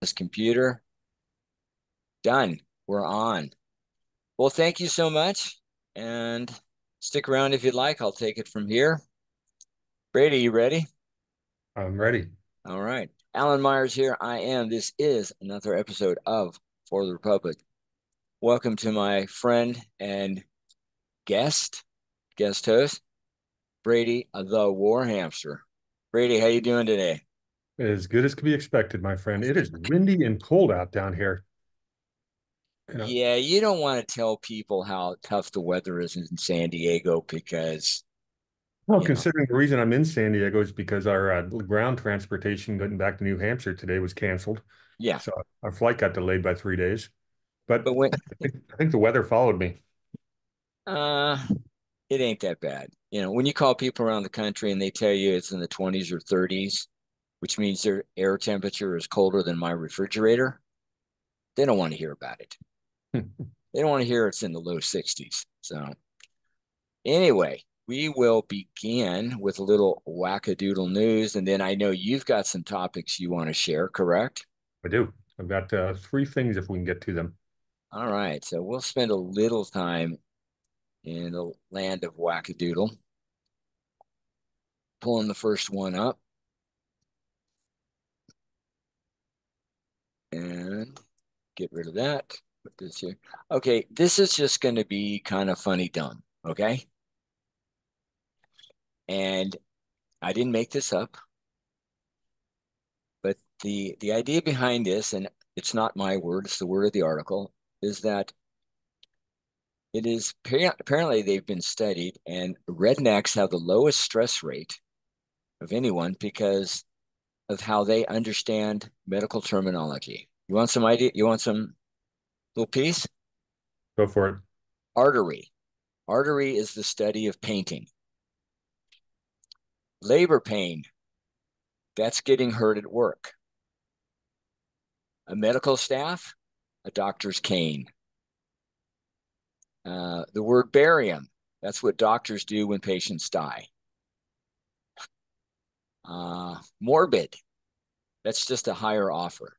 this computer. Done. We're on. Well, thank you so much. And stick around if you'd like. I'll take it from here. Brady, you ready? I'm ready. All right. Alan Myers here. I am. This is another episode of For the Republic. Welcome to my friend and guest, guest host, Brady the War Hamster. Brady, how you doing today? As good as could be expected, my friend. It is windy and cold out down here. You know, Yeah, you don't want to tell people how tough the weather is in San Diego because, well, you know, considering the reason I'm in San Diego is because our ground transportation getting back to New Hampshire today was canceled. yeah. So our flight got delayed by 3 days. But But when I think the weather followed me. uh it ain't that bad. When you call people around the country and they tell you it's in the 20s or 30s, which means their air temperature is colder than my refrigerator, they don't want to hear about it. They don't want to hear it's in the low 60s. So, anyway, we will begin with a little whackadoodle news. And then I know you've got some topics you want to share, correct? I do. I've got three things if we can get to them. All right. So, we'll spend a little time in the land of whackadoodle, pulling the first one up and get rid of that. Put this here. Okay. This is just going to be kind of funny dumb. Okay. And I didn't make this up. But the idea behind this, and it's not my word, it's the word of the article, is that it is apparently they've been studied, and rednecks have the lowest stress rate of anyone because of how they understand medical terminology. You want some idea? You want some little piece? Go for it. Artery. Artery is the study of painting. Labor pain, that's getting hurt at work. A medical staff, a doctor's cane. The word barium, that's what doctors do when patients die. Morbid, that's just a higher offer.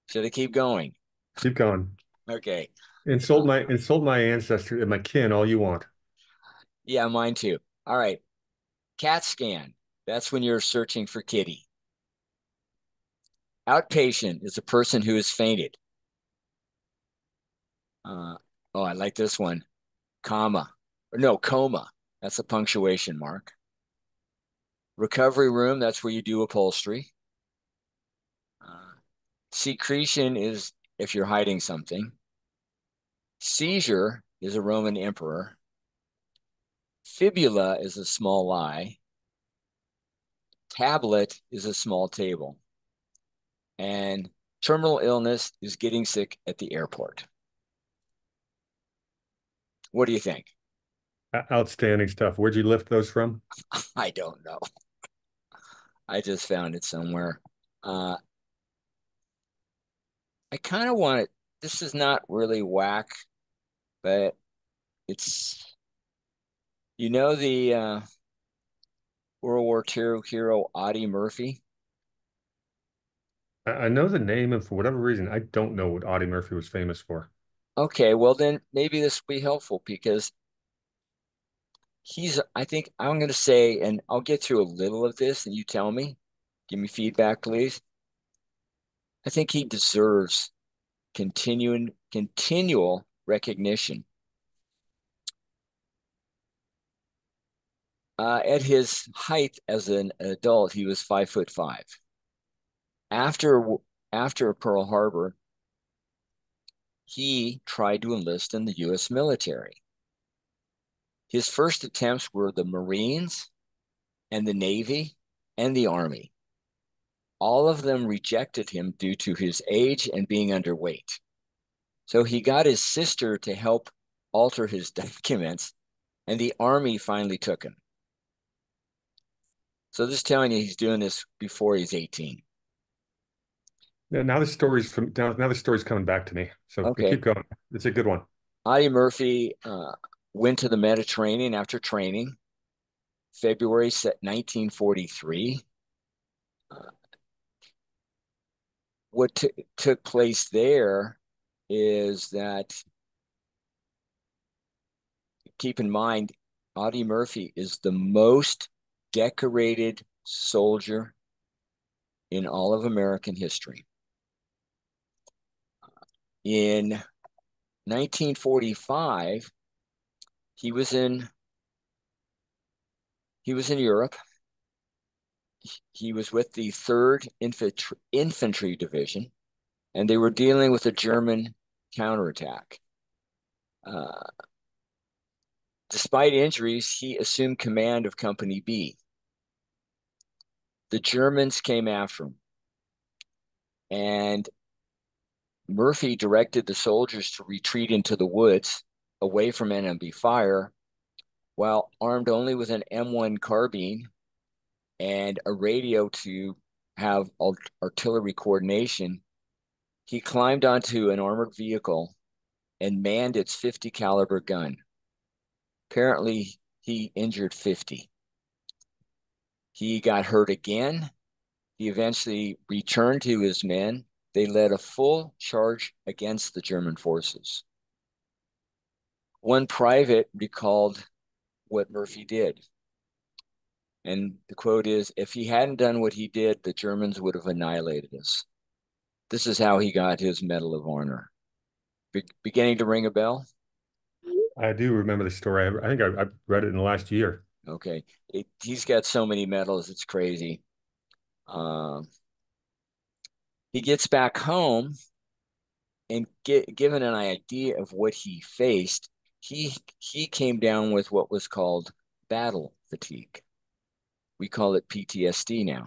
Should I keep going? Keep going. Okay. Insult Uh, my ancestor and my kin all you want. yeah, mine too. All right. CAT scan, that's when you're searching for kitty. Outpatient is a person who has fainted. Uh, oh, I like this one. Comma, or no, coma. That's a punctuation mark. Recovery room, that's where you do upholstery. Uh, Secretion is if you're hiding something. Seizure is a Roman emperor. Fibula is a small lie. Tablet is a small table. And terminal illness is getting sick at the airport. What do you think? Outstanding stuff. Where'd you lift those from? I don't know. I just found it somewhere. Uh, I kind of want it. This is not really whack, but it's, the World War II hero Audie Murphy. I know the name, and for whatever reason, I don't know what Audie Murphy was famous for. Okay, well then maybe this will be helpful because I think I'm going to say, and I'll get through a little of this and you tell me, give me feedback, please. I think he deserves continual recognition. At his height as an adult, he was 5'5". After after Pearl Harbor, he tried to enlist in the U.S. military. His first attempts were the Marines and the Navy and the Army. All of them rejected him due to his age and being underweight. So he got his sister to help alter his documents, and the Army finally took him. So this is telling you he's doing this before he's 18. Now the story's coming back to me. So Okay. keep going. It's a good one. Audie Murphy went to the Mediterranean after training, February 1943. Uh, what took place there is that, keep in mind, Audie Murphy is the most decorated soldier in all of American history. In 1945, he was in he was in Europe. He was with the Third Infantry Division, and they were dealing with a German counterattack. Uh, Despite injuries, he assumed command of Company B. The Germans came after him, and Murphy directed the soldiers to retreat into the woods away from enemy fire, while armed only with an M1 carbine and a radio to have artillery coordination. He climbed onto an armored vehicle and manned its 50 caliber gun. Apparently, he injured 50. He got hurt again. He eventually returned to his men. They led a full charge against the German forces. One private recalled what Murphy did. And the quote is, if he hadn't done what he did, the Germans would have annihilated us. This is how he got his Medal of Honor. Beginning to ring a bell? I do remember the story. I think I read it in the last year. Okay. He's got so many medals, it's crazy. Um, he gets back home and given an idea of what he faced, he came down with what was called battle fatigue. We call it PTSD now.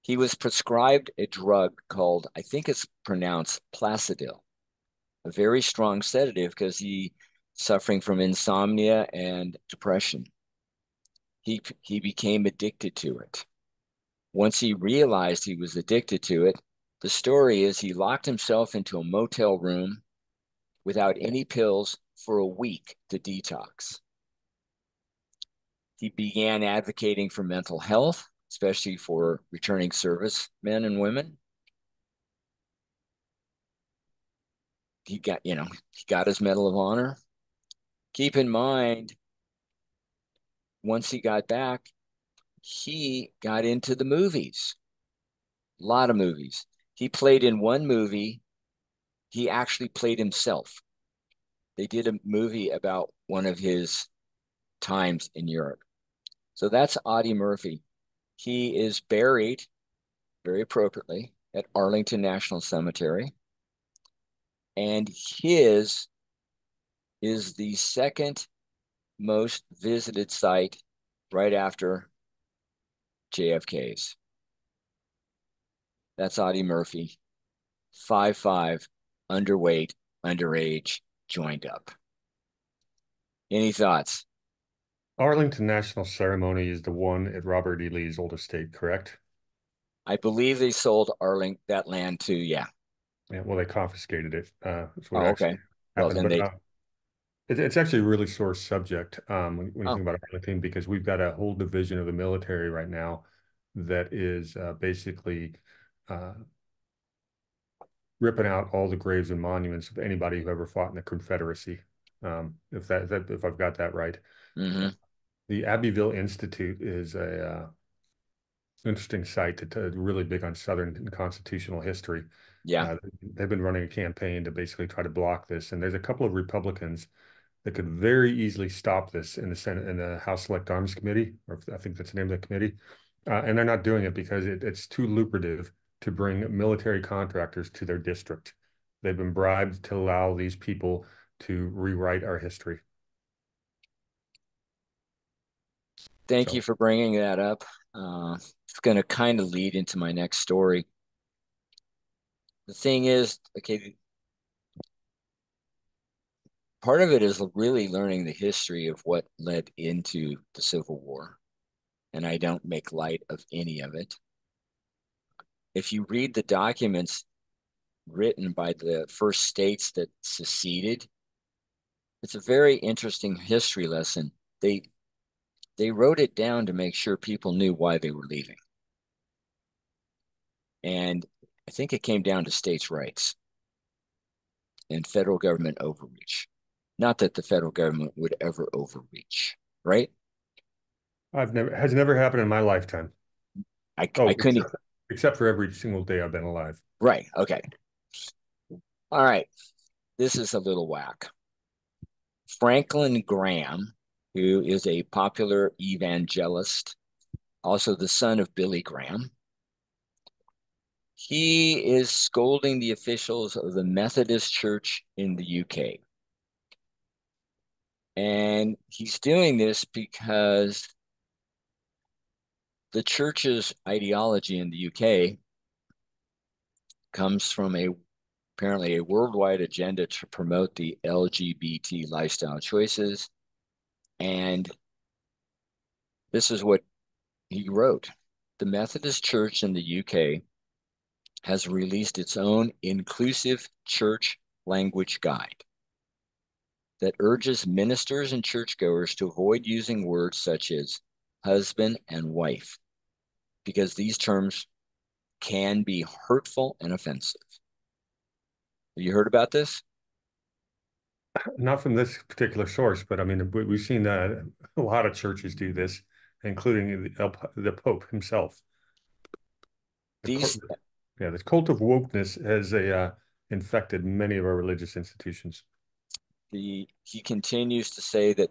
He was prescribed a drug called, I think it's pronounced Placidil, a very strong sedative because he suffering from insomnia and depression. He became addicted to it. Once he realized he was addicted to it, the story is he locked himself into a motel room without any pills for a week to detox. He began advocating for mental health, especially for returning service men and women. He got his Medal of Honor. Keep in mind, once he got back, he got into the movies, a lot of movies. He played in one movie. He actually played himself. They did a movie about one of his times in Europe. So that's Audie Murphy. He is buried very appropriately at Arlington National Cemetery. And his is the second most visited site right after JFK's. That's Audie Murphy, 5'5", underweight, underage, joined up. Any thoughts? Arlington National Ceremony is the one at Robert E. Lee's old estate, correct? I believe they sold that land too. Yeah. Yeah, well, they confiscated it. That's what Oh, actually okay. Well, happened. then But they. it's actually a really sore subject when you Oh. think about Arlington, because we've got a whole division of the military right now that is basically uh, ripping out all the graves and monuments of anybody who ever fought in the Confederacy. If I've got that right. Mm-hmm. The Abbeville Institute is a interesting site to really big on Southern and constitutional history. Yeah. They've been running a campaign to basically try to block this, and there's a couple of Republicans that could very easily stop this in the Senate, in the House Select Arms Committee, or I think that's the name of the committee, and they're not doing it because it's too lucrative to bring military contractors to their district. They've been bribed to allow these people to rewrite our history. Thank you So for bringing that up. It's going to kind of lead into my next story. The thing is, okay, part of it is really learning the history of what led into the Civil War, and I don't make light of any of it. If you read the documents written by the first states that seceded, it's a very interesting history lesson. They they wrote it down to make sure people knew why they were leaving. And I think it came down to states' rights and federal government overreach. Not that the federal government would ever overreach, right? I've never has never happened in my lifetime. I Oh, couldn't. except for every single day I've been alive. Right. Okay. All right. This is a little whack. Franklin Graham, who is a popular evangelist, also the son of Billy Graham, he is scolding the officials of the Methodist Church in the UK. And he's doing this because the church's ideology in the UK comes from apparently a worldwide agenda to promote the LGBT lifestyle choices. And this is what he wrote. The Methodist Church in the UK has released its own inclusive church language guide that urges ministers and churchgoers to avoid using words such as husband and wife because these terms can be hurtful and offensive. Have you heard about this? Not from this particular source, but I mean, we've seen a lot of churches do this, including the Pope himself. These Yeah, this cult of wokeness has infected many of our religious institutions. he continues to say that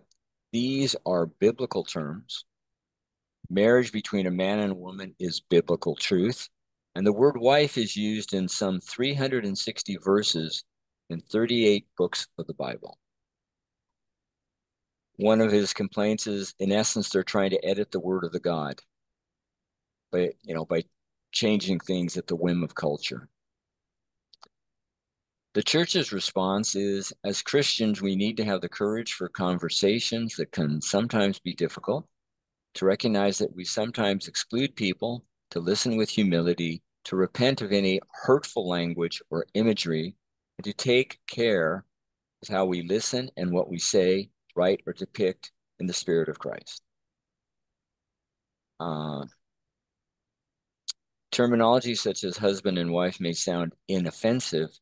these are biblical terms. Marriage between a man and a woman is biblical truth. And the word wife is used in some 360 verses in 38 books of the Bible. One of his complaints is, in essence, they're trying to edit the word of the God by changing things at the whim of culture. The church's response is, as Christians, we need to have the courage for conversations that can sometimes be difficult, to recognize that we sometimes exclude people, to listen with humility, to repent of any hurtful language or imagery, and to take care with how we listen and what we say, write, or depict in the spirit of Christ. Uh, Terminology such as husband and wife may sound inoffensive,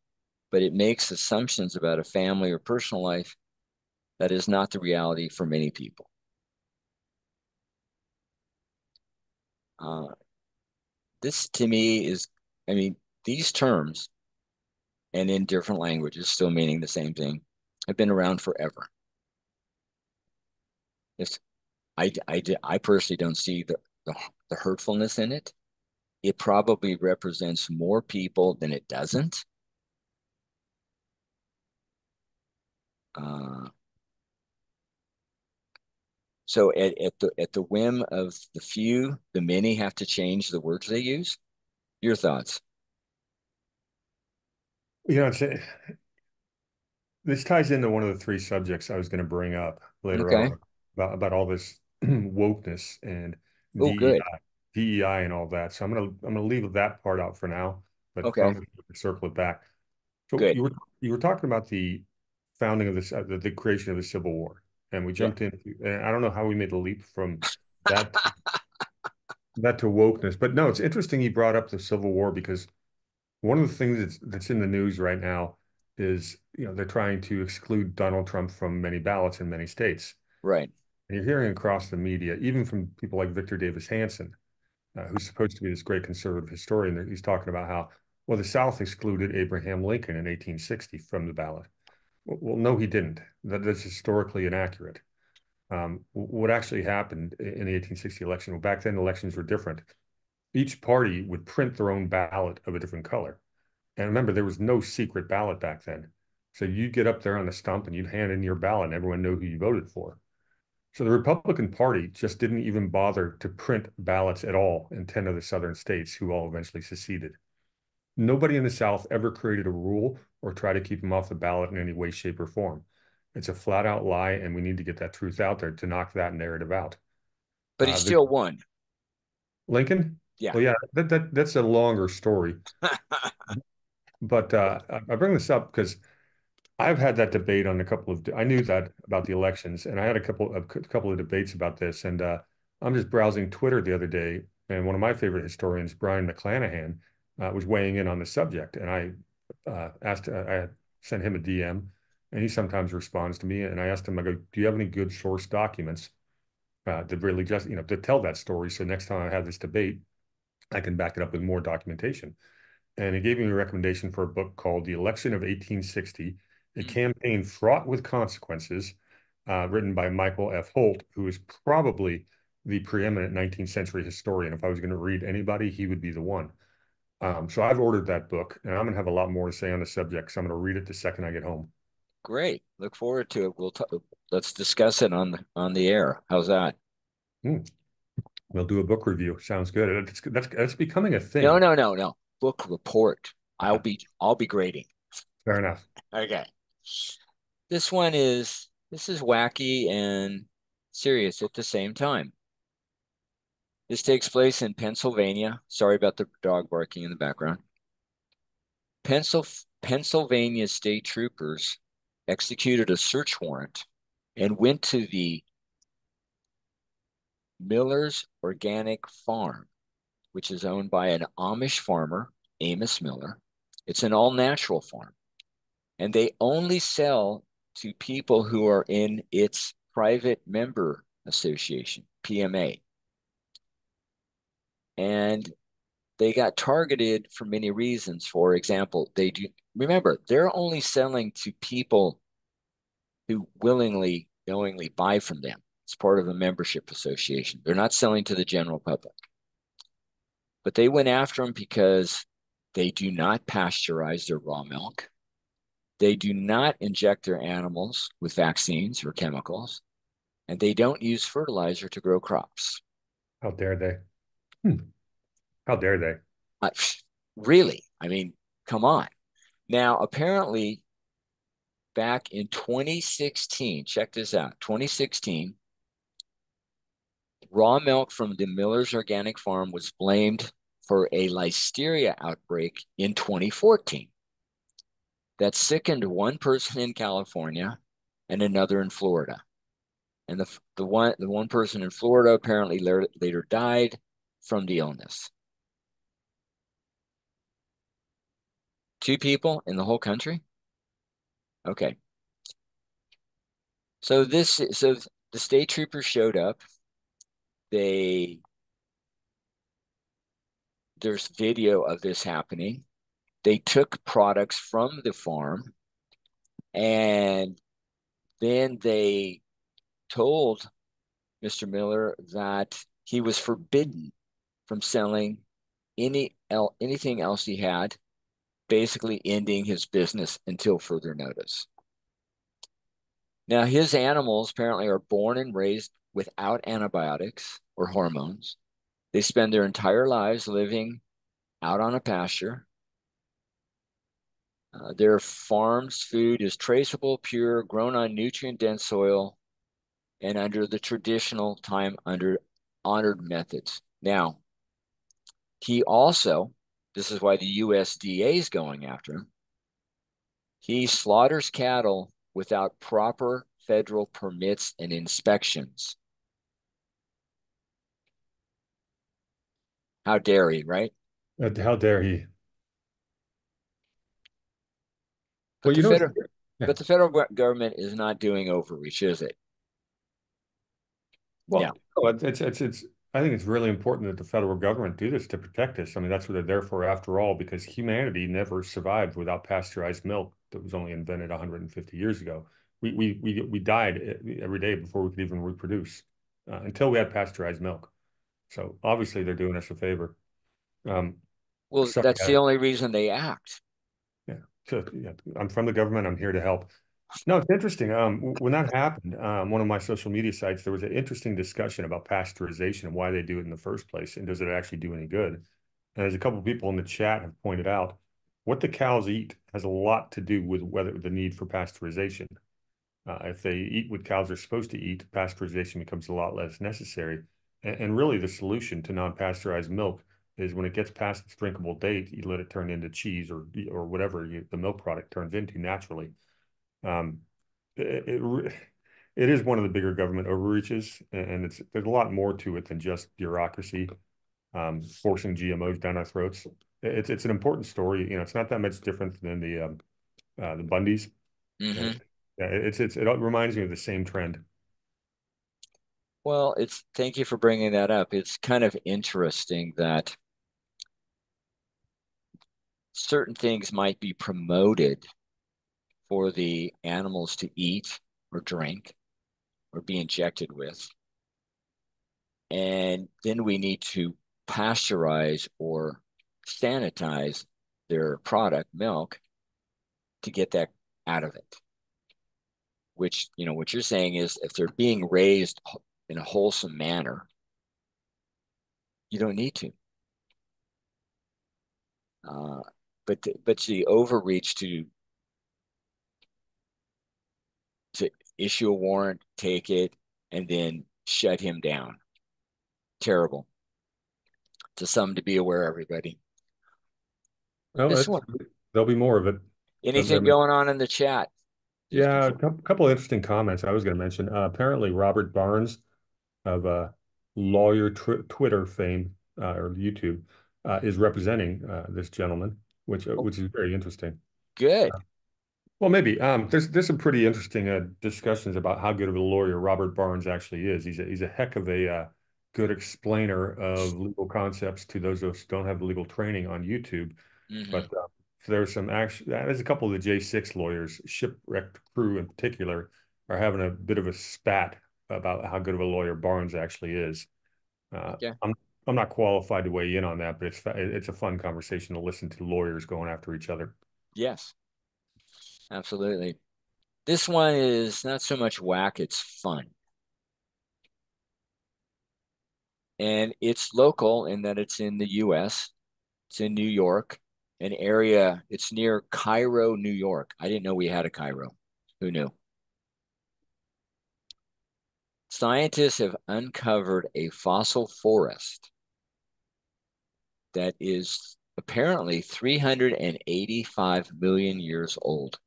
but it makes assumptions about a family or personal life that is not the reality for many people. Uh, this to me is, I mean, these terms and in different languages, still meaning the same thing, have been around forever. It's, I personally don't see the hurtfulness in it. It probably represents more people than it doesn't. Uh, so at the whim of the few, the many have to change the words they use. Your thoughts? You know, this ties into one of the three subjects I was going to bring up later Okay. on about all this wokeness and Oh, good. DEI and all that. So I'm gonna leave that part out for now, but Okay. promise to circle it back. So Good. you were talking about the founding of this the creation of the Civil War, and we Yeah. jumped into and I don't know how we made the leap from that that to wokeness, but no, it's interesting you brought up the Civil War because one of the things that's in the news right now is, they're trying to exclude Donald Trump from many ballots in many states. Right. And you're hearing across the media, even from people like Victor Davis Hanson, who's supposed to be this great conservative historian, that he's talking about how, well, the South excluded Abraham Lincoln in 1860 from the ballot. Well, no, he didn't. That's historically inaccurate. What actually happened in the 1860 election? Well, back then elections were different. Each party would print their own ballot of a different color. And remember, there was no secret ballot back then. So you'd get up there on the stump and you'd hand in your ballot and everyone knew who you voted for. So the Republican Party just didn't even bother to print ballots at all in 10 of the southern states, who all eventually seceded. Nobody in the South ever created a rule or tried to keep them off the ballot in any way, shape, or form. It's a flat out lie, and we need to get that truth out there to knock that narrative out. But he The still won. Lincoln, Yeah. well, yeah, that's a longer story. But I bring this up because I've had that debate on a couple of, I knew that about the elections, and I had a couple of debates about this. And I'm just browsing Twitter the other day, and one of my favorite historians, Brian McClanahan, was weighing in on the subject, and I sent him a DM, and he sometimes responds to me, and I asked him, I go, do you have any good source documents to really just, to tell that story? So next time I have this debate, I can back it up with more documentation. And he gave me a recommendation for a book called The Election of 1860, a Mm, campaign fraught with consequences, written by Michael F. Holt, who is probably the preeminent 19th century historian. If I was going to read anybody, he would be the one. So I've ordered that book, and I'm going to have a lot more to say on the subject. So I'm going to read it the second I get home. great. Look forward to it. Let's discuss it on the air. How's that? Hmm. We'll do a book review. Sounds good. That's becoming a No, thing. no, no, no. Book report. Uh, I'll be grading. Fair enough. Okay. This is wacky and serious at the same time. This takes place in Pennsylvania. Sorry about the dog barking in the background. Pennsylvania state troopers executed a search warrant and went to the Miller's Organic Farm, which is owned by an Amish farmer, Amos Miller. It's an all natural farm, and they only sell to people who are in its private member association, PMA. And they got targeted for many reasons. For example, they do remember they're only selling to people who willingly, knowingly buy from them. It's part of a membership association. They're not selling to the general public. But they went after them because they do not pasteurize their raw milk. They do not inject their animals with vaccines or chemicals, and they don't use fertilizer to grow crops. How dare they? Hmm. How dare they? Uh, really, I mean, come on. Now, apparently, back in 2016, check this out 2016, raw milk from the Miller's Organic Farm was blamed for a listeria outbreak in 2014 that sickened one person in California and another in Florida. And the one person in Florida apparently later died from the illness. Two people in the whole country. Okay, so the state troopers showed up. They There's video of this happening. They took products from the farm and then they told Mr. Miller that he was forbidden from selling anything else he had, basically ending his business until further notice. Now, his animals apparently are born and raised without antibiotics or hormones. They spend their entire lives living out on a pasture. Their farm's food is traceable, pure, grown on nutrient-dense soil, and under the traditional time under honored methods. Now, he also, this is why the USDA is going after him. He slaughters cattle without proper federal permits and inspections. How dare he, right? How dare he? But Well, the federal yeah. but the federal government is not doing overreach, is it? Well, No. no, it's. I think it's really important that the federal government do this to protect us. I mean, that's what they're there for, after all, because humanity never survived without pasteurized milk that was only invented 150 years ago. We died every day before we could even reproduce until we had pasteurized milk. So obviously, they're doing us a favor. Um, Well, sorry, that's the only reason they act. yeah. So, yeah, I'm from the government. I'm here to help. No, it's interesting. When that happened, one of my social media sites, there was an interesting discussion about pasteurization and why they do it in the first place, and does it actually do any good? And there's a couple of people in the chat have pointed out what the cows eat has a lot to do with whether the need for pasteurization. If they eat what cows are supposed to eat, pasteurization becomes a lot less necessary. And really, the solution to non-pasteurized milk is when it gets past its drinkable date, you let it turn into cheese or whatever the milk product turns into naturally. Um, it it is one of the bigger government overreaches, and there's a lot more to it than just bureaucracy, forcing GMOs down our throats. it's an important story. It's not that much different than the Bundys. And Hmm. yeah, it reminds me of the same trend. Well, it's thank you for bringing that up. It's kind of interesting that certain things might be promoted for the animals to eat or drink or be injected with. And then we need to pasteurize or sanitize their product, milk, to get that out of it. Which, what you're saying is if they're being raised in a wholesome manner, you don't need to. Uh, but the overreach to issue a warrant, take it, and then shut him down. Terrible. To some to be aware, everybody. Well, This one. there'll be more of it. Anything going on in the chat? Just Yeah, a before. couple of interesting comments I was going to mention. Apparently, Robert Barnes of lawyer Twitter fame or YouTube is representing this gentleman, Oh, which is very interesting. good. Well, maybe there's some pretty interesting discussions about how good of a lawyer Robert Barnes actually is. He's a heck of a good explainer of legal concepts to those of us who don't have the legal training on YouTube. But Hmm. there's some actually there's a couple of the J6 lawyers, shipwrecked crew in particular, are having a bit of a spat about how good of a lawyer Barnes actually is. Uh, Okay. I'm I'm not qualified to weigh in on that, but it's a fun conversation to listen to lawyers going after each other. Yes, absolutely. This one is not so much whack, it's fun. And it's local in that it's in the US. It's in New York, an area, it's near Cairo, New York. I didn't know we had a Cairo. Who knew? Scientists have uncovered a fossil forest that is apparently 385 million years old,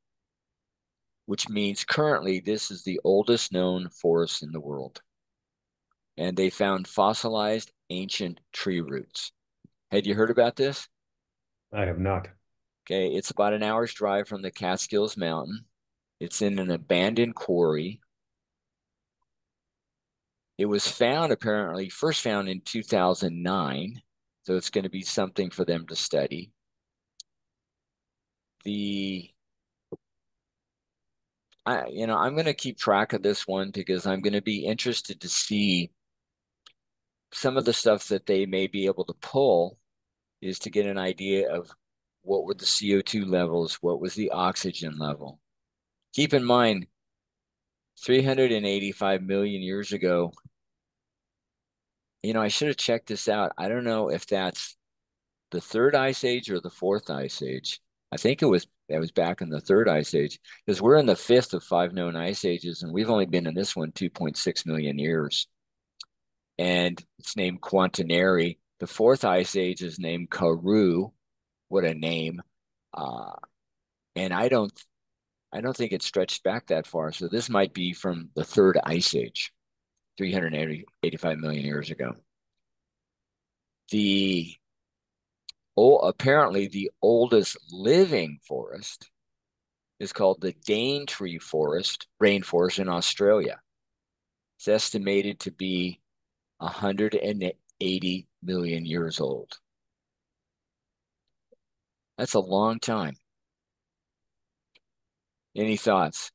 which means currently this is the oldest known forest in the world. And they found fossilized ancient tree roots. Had you heard about this? I have not. Okay, it's about an hour's drive from the Catskills Mountain. It's in an abandoned quarry. It was found apparently first found in 2009, so it's going to be something for them to study. The I'm going to keep track of this one because I'm going to be interested to see some of the stuff that they may be able to pull is to get an idea of what were the CO2 levels, what was the oxygen level. Keep in mind, 385 million years ago, I should have checked this out. I don't know if that's the third ice age or the fourth ice age. I think that was back in the third ice age because we're in the fifth of five known ice ages, and we've only been in this one 2.6 million years. And it's named Quaternary. The fourth ice age is named Karoo. What a name! Uh, and I don't think it stretched back that far. So this might be from the third ice age, 385 million years ago. The apparently the oldest living forest is called the Daintree Forest, rainforest in Australia. It's estimated to be 180 million years old. That's a long time. Any thoughts?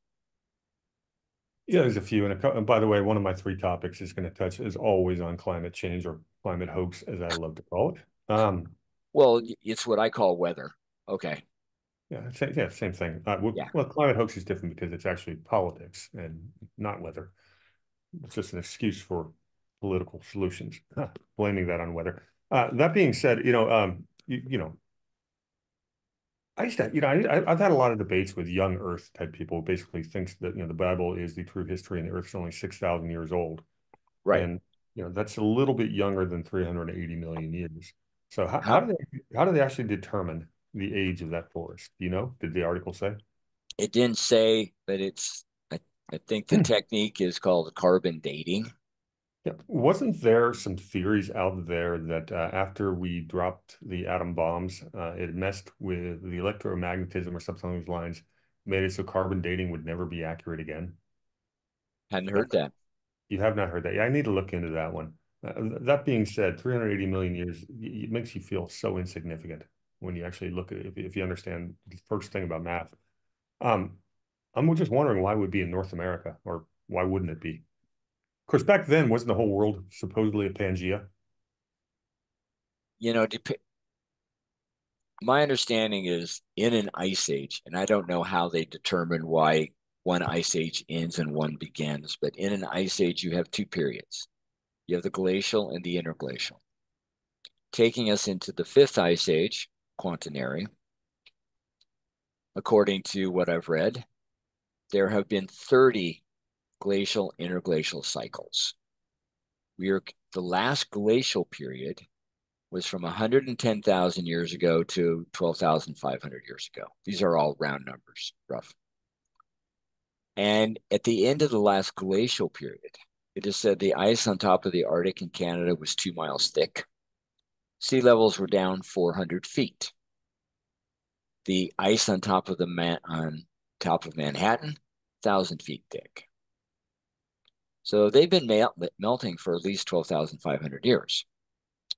Yeah, there's a few. And by the way, one of my three topics is going to touch is always on climate change or climate hoax, as I love to call it. Well, it's what I call weather. Okay. Same thing. Yeah. Well, climate hoax is different because it's actually politics and not weather. It's just an excuse for political solutions, blaming that on weather. That being said, I used to, I've had a lot of debates with young Earth type people who basically thinks that, the Bible is the true history and the Earth's only 6,000 years old. Right. And, that's a little bit younger than 380 million years. So How how do they actually determine the age of that forest? Do you know? Did the article say? it didn't say, but I think the technique is called carbon dating. Yeah. Wasn't there some theories out there that after we dropped the atom bombs, it messed with the electromagnetism or something along those lines, made it so carbon dating would never be accurate again? Hadn't Uh, heard that. You have not heard that. Yeah, I need to look into that one. That being said, 380 million years, it makes you feel so insignificant when you actually look at it, if you understand the first thing about math. Um, I'm just wondering why it would be in North America, or why wouldn't it be? Of course, back then, wasn't the whole world supposedly a Pangea? You know, my understanding is in an ice age, and I don't know how they determine why one ice age ends and one begins, but in an ice age, you have two periods. You have the glacial and the interglacial. Taking us into the fifth ice age, Quaternary, according to what I've read, there have been 30 glacial interglacial cycles. The last glacial period was from 110,000 years ago to 12,500 years ago. These are all round numbers, rough. And at the end of the last glacial period, it is said the ice on top of the Arctic in Canada was 2 miles thick. Sea levels were down 400 feet. The ice on top of Manhattan, 1,000 feet thick. So they've been melting for at least 12,500 years,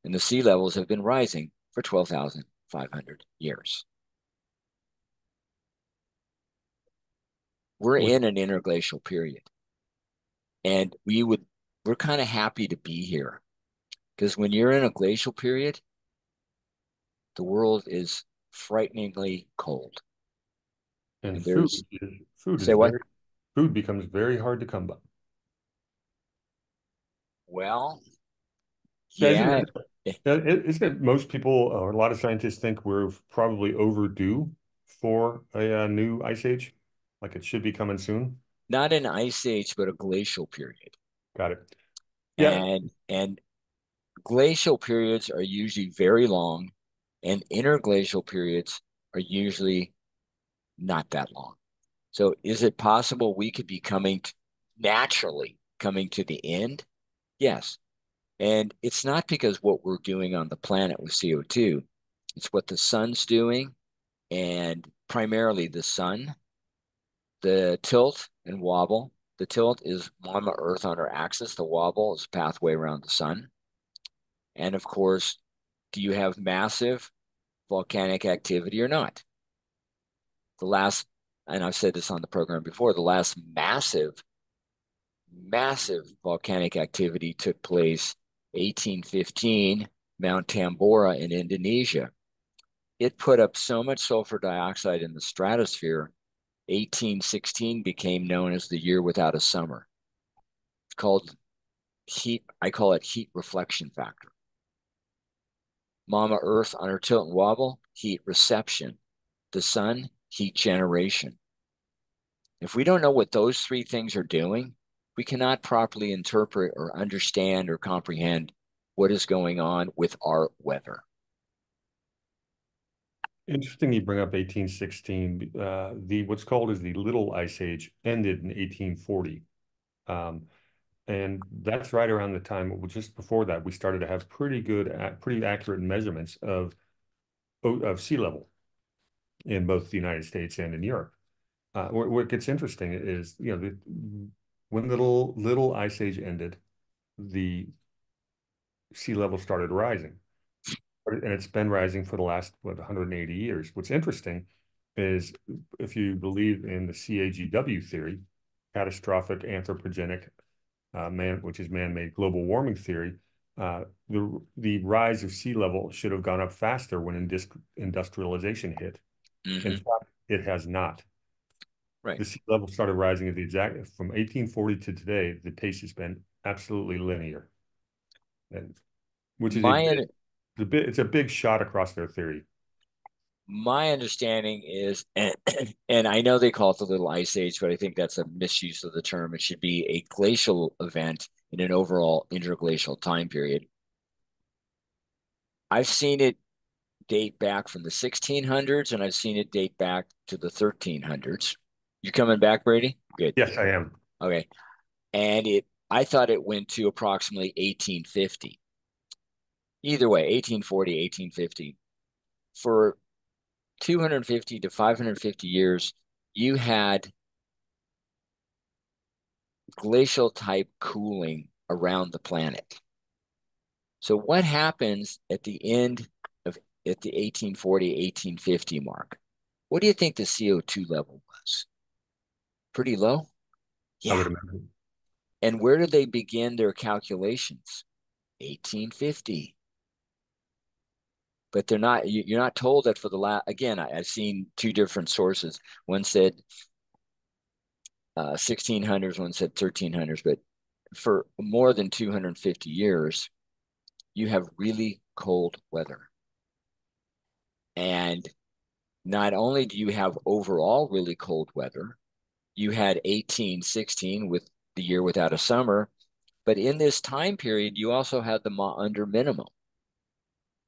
and the sea levels have been rising for 12,500 years. We're Which in an interglacial period, and we're kind of happy to be here because when you're in a glacial period, the world is frighteningly cold. and And food there's food is say what? very food becomes very hard to come by. Well, Yeah, isn't yeah, isn't it most people or a lot of scientists think we're probably overdue for a, new ice age? Like it should be coming soon. not an ice age, but a glacial period. Got it. Yeah, And glacial periods are usually very long, and interglacial periods are usually not that long. So is it possible we could be naturally coming to the end? Yes. And it's not because what we're doing on the planet with CO2, it's what the sun's doing, and primarily the sun, the tilt and wobble. The tilt is Mama Earth on her axis, the wobble is pathway around the sun. And of course, do you have massive volcanic activity or not? The last, and I've said this on the program before, the last massive volcanic activity took place 1815, Mount Tambora in Indonesia. It put up so much sulfur dioxide in the stratosphere, 1816 became known as the year without a summer. It's called heat, I call it heat reflection factor. Mama Earth on her tilt and wobble, heat reception. The sun, heat generation. If we don't know what those three things are doing, we cannot properly interpret or understand or comprehend what is going on with our weather. interesting you bring up 1816. The what's called as the Little Ice Age ended in 1840. Um, and that's right around the time, well, just before that, we started to have pretty accurate measurements of sea level in both the United States and in Europe. What gets interesting is, when little ice age ended, the sea level started rising, and it's been rising for the last 180 years. What's interesting is if you believe in the CAGW theory, catastrophic anthropogenic which is man-made global warming theory, the rise of sea level should have gone up faster when industrialization hit. In Mm-hmm. fact, it has not. Right. The sea level started rising at the exact from 1840 to today. The pace has been absolutely linear, and which is My it's a big shot across their theory. my understanding is, and I know they call it the Little Ice Age, but I think that's a misuse of the term. It should be a glacial event in an overall interglacial time period. I've seen it date back from the 1600s, and I've seen it date back to the 1300s. You coming back, Brady? Good. Yes, I am. Okay. And I thought it went to approximately 1850. Either way, 1840, 1850. For 250 to 550 years, you had glacial type cooling around the planet. So what happens at the end of at the 1840, 1850 mark? What do you think the CO2 level was? Pretty low? I Yeah. would imagine. And where did they begin their calculations? 1850. But they're not, you're not told that for the last, again, I've seen two different sources. One said 1600s, one said 1300s, but for more than 250 years, you have really cold weather. And not only do you have overall really cold weather, you had 1816 with the year without a summer, but in this time period, you also had the Maunder minimum.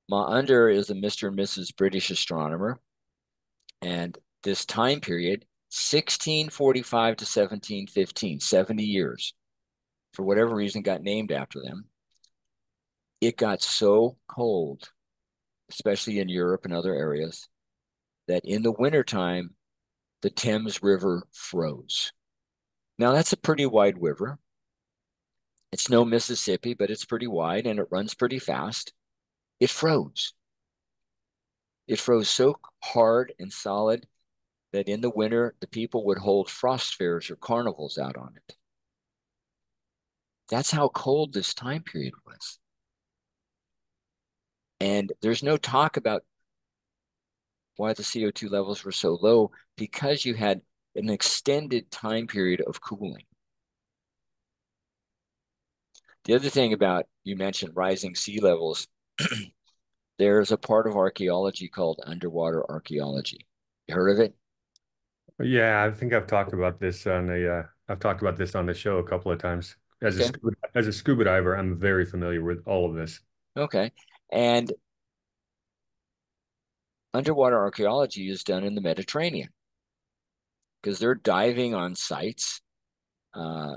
Maunder is a Mr. and Mrs. British astronomer, and this time period, 1645 to 1715, 70 years, for whatever reason, got named after them. It got so cold, especially in Europe and other areas, that in the wintertime, the Thames River froze. Now, that's a pretty wide river. It's no Mississippi, but it's pretty wide and it runs pretty fast. It froze. It froze so hard and solid that in the winter, the people would hold frost fairs or carnivals out on it. That's how cold this time period was. And there's no talk about why the CO2 levels were so low because you had an extended time period of cooling. The other thing about, you mentioned rising sea levels, there's a part of archaeology called underwater archaeology. You heard of it? Yeah, I think I've talked about this on the show a couple of times. Okay. As a scuba diver, I'm very familiar with all of this. Okay. And underwater archaeology is done in the Mediterranean because they're diving on sites, uh,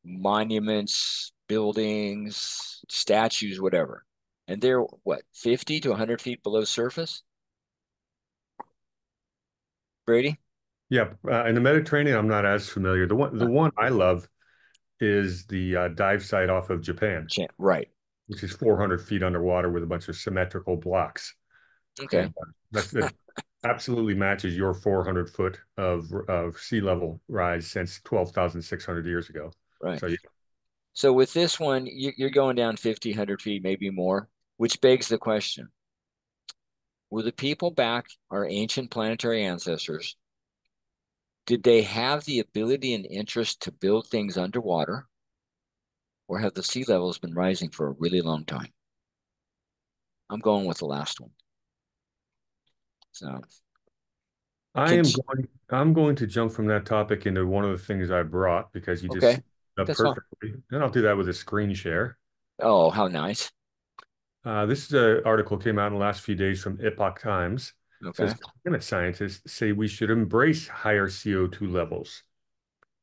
monuments, buildings, statues, whatever. And they're what, 50 to 100 feet below surface? Brady? Yeah, in the Mediterranean, I'm not as familiar. The Uh, one I love is the dive site off of Japan, right. which is 400 feet underwater with a bunch of symmetrical blocks, Okay. and that absolutely matches your 400 foot of sea level rise since 12,600 years ago. Right. So yeah, So with this one, you're going down 50, 100 feet, maybe more, which begs the question, were the people back, our ancient planetary ancestors, did they have the ability and interest to build things underwater, or have the sea levels been rising for a really long time? I'm going with the last one. So, I'm going to jump from that topic into one of the things I brought because you just okay, summed it up that's fine. perfectly. And I'll do that with a screen share. Oh, how nice. This is an article came out in the last few days from Epoch Times. It Okay. says climate scientists say we should embrace higher CO2 levels.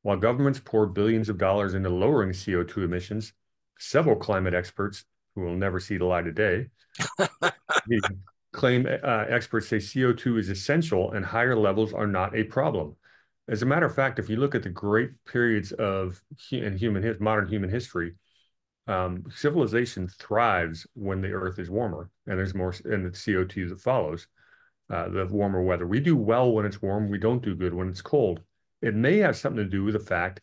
While governments pour billions of dollars into lowering CO2 emissions, several climate experts, who will never see the light of day, claim experts say CO2 is essential and higher levels are not a problem. As a matter of fact, if you look at the great periods of modern human history, civilization thrives when the Earth is warmer and there's more, and the CO2 that follows the warmer weather. We do well when it's warm. We don't do good when it's cold. It may have something to do with the fact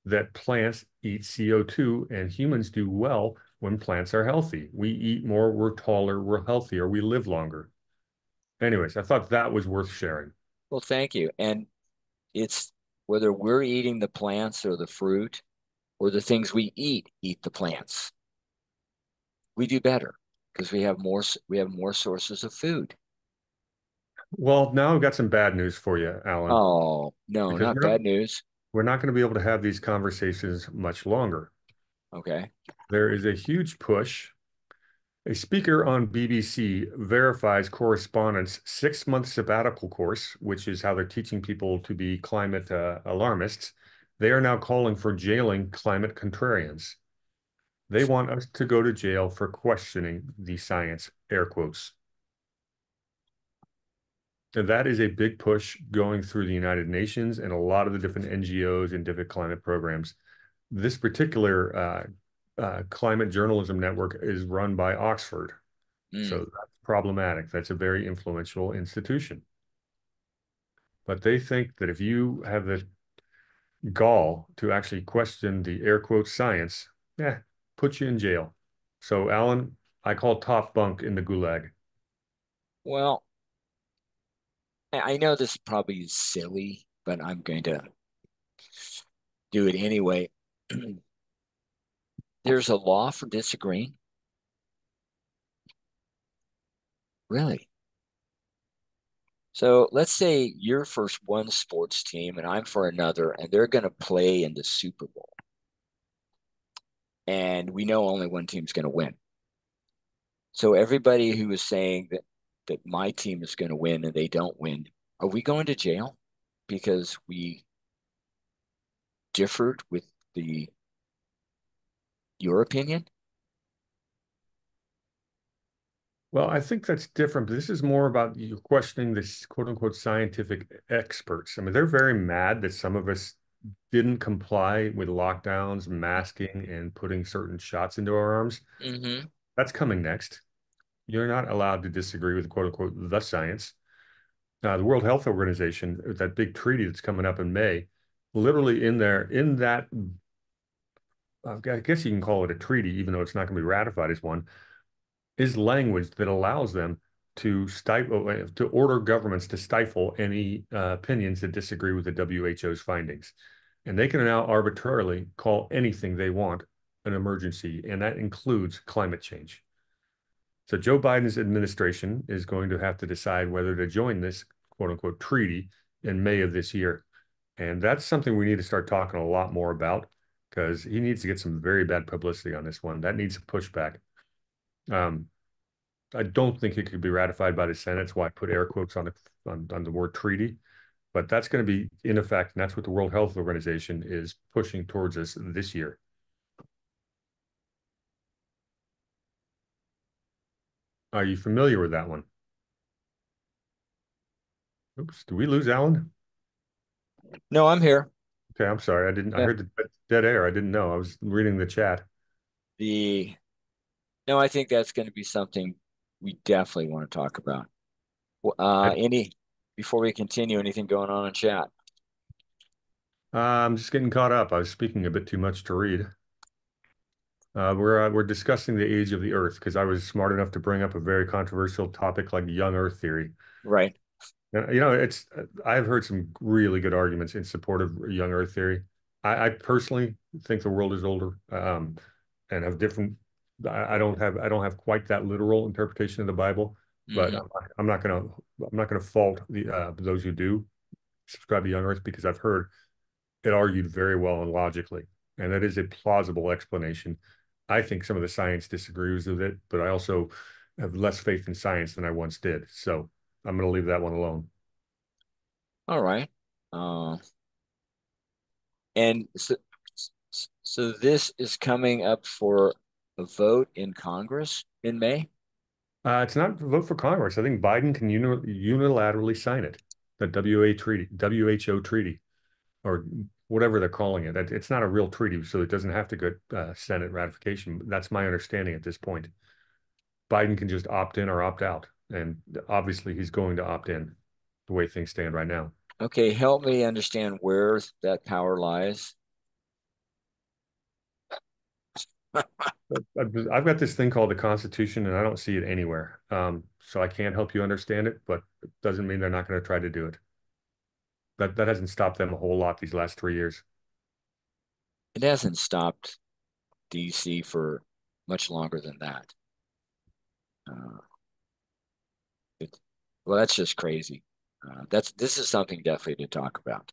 that plants eat CO2 and humans do well when plants are healthy. We eat more, we're taller, we're healthier, we live longer. Anyways, I thought that was worth sharing. Well, thank you. And it's whether we're eating the plants or the fruit or the things we eat the plants, we do better because we have more sources of food. Well, now I've got some bad news for you, Alan, Oh, no, because not bad news. we're not going to be able to have these conversations much longer. Okay. There is a huge push. A speaker on BBC verifies correspondence 6 month sabbatical course, which is how they're teaching people to be climate alarmists, They are now calling for jailing climate contrarians. They want us to go to jail for questioning the science, air quotes. And that is a big push going through the United Nations and a lot of the different NGOs and different climate programs. This particular climate journalism network is run by Oxford. So Mm. that's problematic. That's a very influential institution. But they think that if you have the gall to actually question the air quotes science, yeah, put you in jail. So, Alan, I call top bunk in the gulag. Well, I know this probably is silly, but I'm going to do it anyway. There's a law for disagreeing. Really? So let's say you're for one sports team and I'm for another, and they're going to play in the Super Bowl. And we know only one team's going to win. So everybody who is saying that my team is going to win and they don't win, are we going to jail because we differed with the your opinion? Well, I think that's different. But this is more about you questioning this quote unquote scientific experts. I mean, they're very mad that some of us didn't comply with lockdowns, masking, and putting certain shots into our arms. Mm-hmm. That's coming next. You're not allowed to disagree with quote unquote the science. The World Health Organization, that big treaty that's coming up in May, literally in there, in that, I guess you can call it a treaty, even though it's not going to be ratified as one, is language that allows them to stifle, to order governments to stifle any opinions that disagree with the WHO's findings. And they can now arbitrarily call anything they want an emergency, and that includes climate change. So Joe Biden's administration is going to have to decide whether to join this quote unquote treaty in May of this year. And that's something we need to start talking a lot more about because he needs to get some very bad publicity on this one. That needs pushback. Um, I don't think it could be ratified by the Senate. That's why I put air quotes on the word treaty. But that's going to be in effect, and that's what the World Health Organization is pushing towards us this year. Are you familiar with that one? Oops, did we lose Alan? No, I'm here. Okay, I'm sorry. I didn't. I Yeah. heard the dead air. I didn't know. I was reading the chat. The No, I think that's going to be something we definitely want to talk about. I, Any before we continue, anything going on in chat? I'm just getting caught up. I was speaking a bit too much to read. We're discussing the age of the Earth because I was smart enough to bring up a very controversial topic like young Earth theory. Right. You know, it's I've heard some really good arguments in support of young Earth theory. I personally think the world is older, and have different. I don't have quite that literal interpretation of the Bible, but Hmm. I'm not gonna I'm not gonna fault the those who do subscribe to young Earth because I've heard it argued very well and logically, and that is a plausible explanation. I think some of the science disagrees with it, but I also have less faith in science than I once did. So I'm going to leave that one alone. All right. Uh, and so this is coming up for a vote in Congress in May. It's not a vote for Congress. I think Biden can unilaterally sign it, the WA treaty, WHO treaty, or whatever they're calling it. It's not a real treaty, so it doesn't have to go Senate ratification. That's my understanding at this point. Biden can just opt in or opt out, and obviously he's going to opt in the way things stand right now. Okay, help me understand where that power lies. I've got this thing called the Constitution, and I don't see it anywhere. So I can't help you understand it, but it doesn't mean they're not going to try to do it. That hasn't stopped them a whole lot these last 3 years. It hasn't stopped DC for much longer than that. Uh, it, well, that's just crazy. This is something definitely to talk about,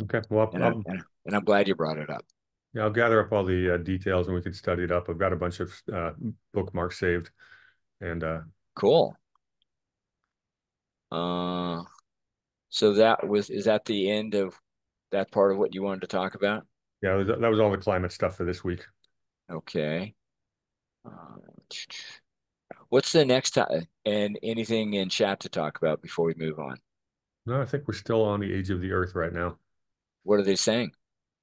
Okay, well, and I'm glad you brought it up. yeah, I'll gather up all the details and we can study it up. I've got a bunch of bookmarks saved, and Cool. Uh, so that was is that the end of? That part of what you wanted to talk about? Yeah, that was all the climate stuff for this week. Okay. Uh, what's the next time and anything in chat to talk about before we move on? No, I think we're still on the age of the Earth right now. What are they saying?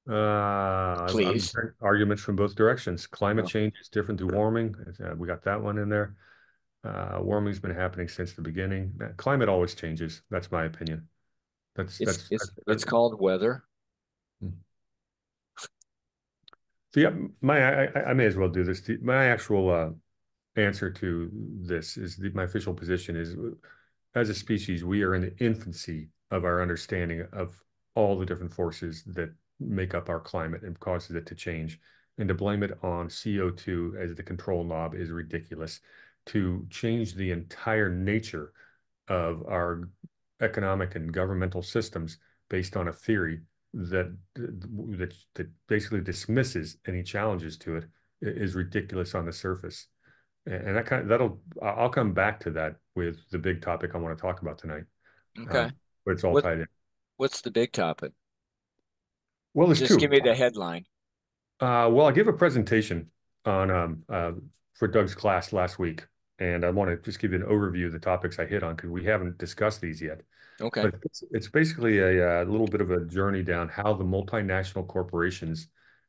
I'm Please. hearing arguments from both directions. Climate Oh, change is different to warming. We got that one in there. Warming's been happening since the beginning. Climate always changes. That's my opinion. That's it's that's it's it's called weather. so yeah. I may as well do this. My actual answer to this is my official position is as a species, we are in the infancy of our understanding of all the different forces that make up our climate and causes it to change. And to blame it on CO2 as the control knob is ridiculous. To change the entire nature of our economic and governmental systems based on a theory that basically dismisses any challenges to it is ridiculous on the surface. And that'll I'll come back to that with the big topic I want to talk about tonight. Okay. But it's all What tied in. what's the big topic? Well, there's Just give two. me the headline. Well, I gave a presentation on for Doug's class last week, and I want to just give you an overview of the topics I hit on because we haven't discussed these yet. Okay. But it's basically a little bit of a journey down how the multinational corporations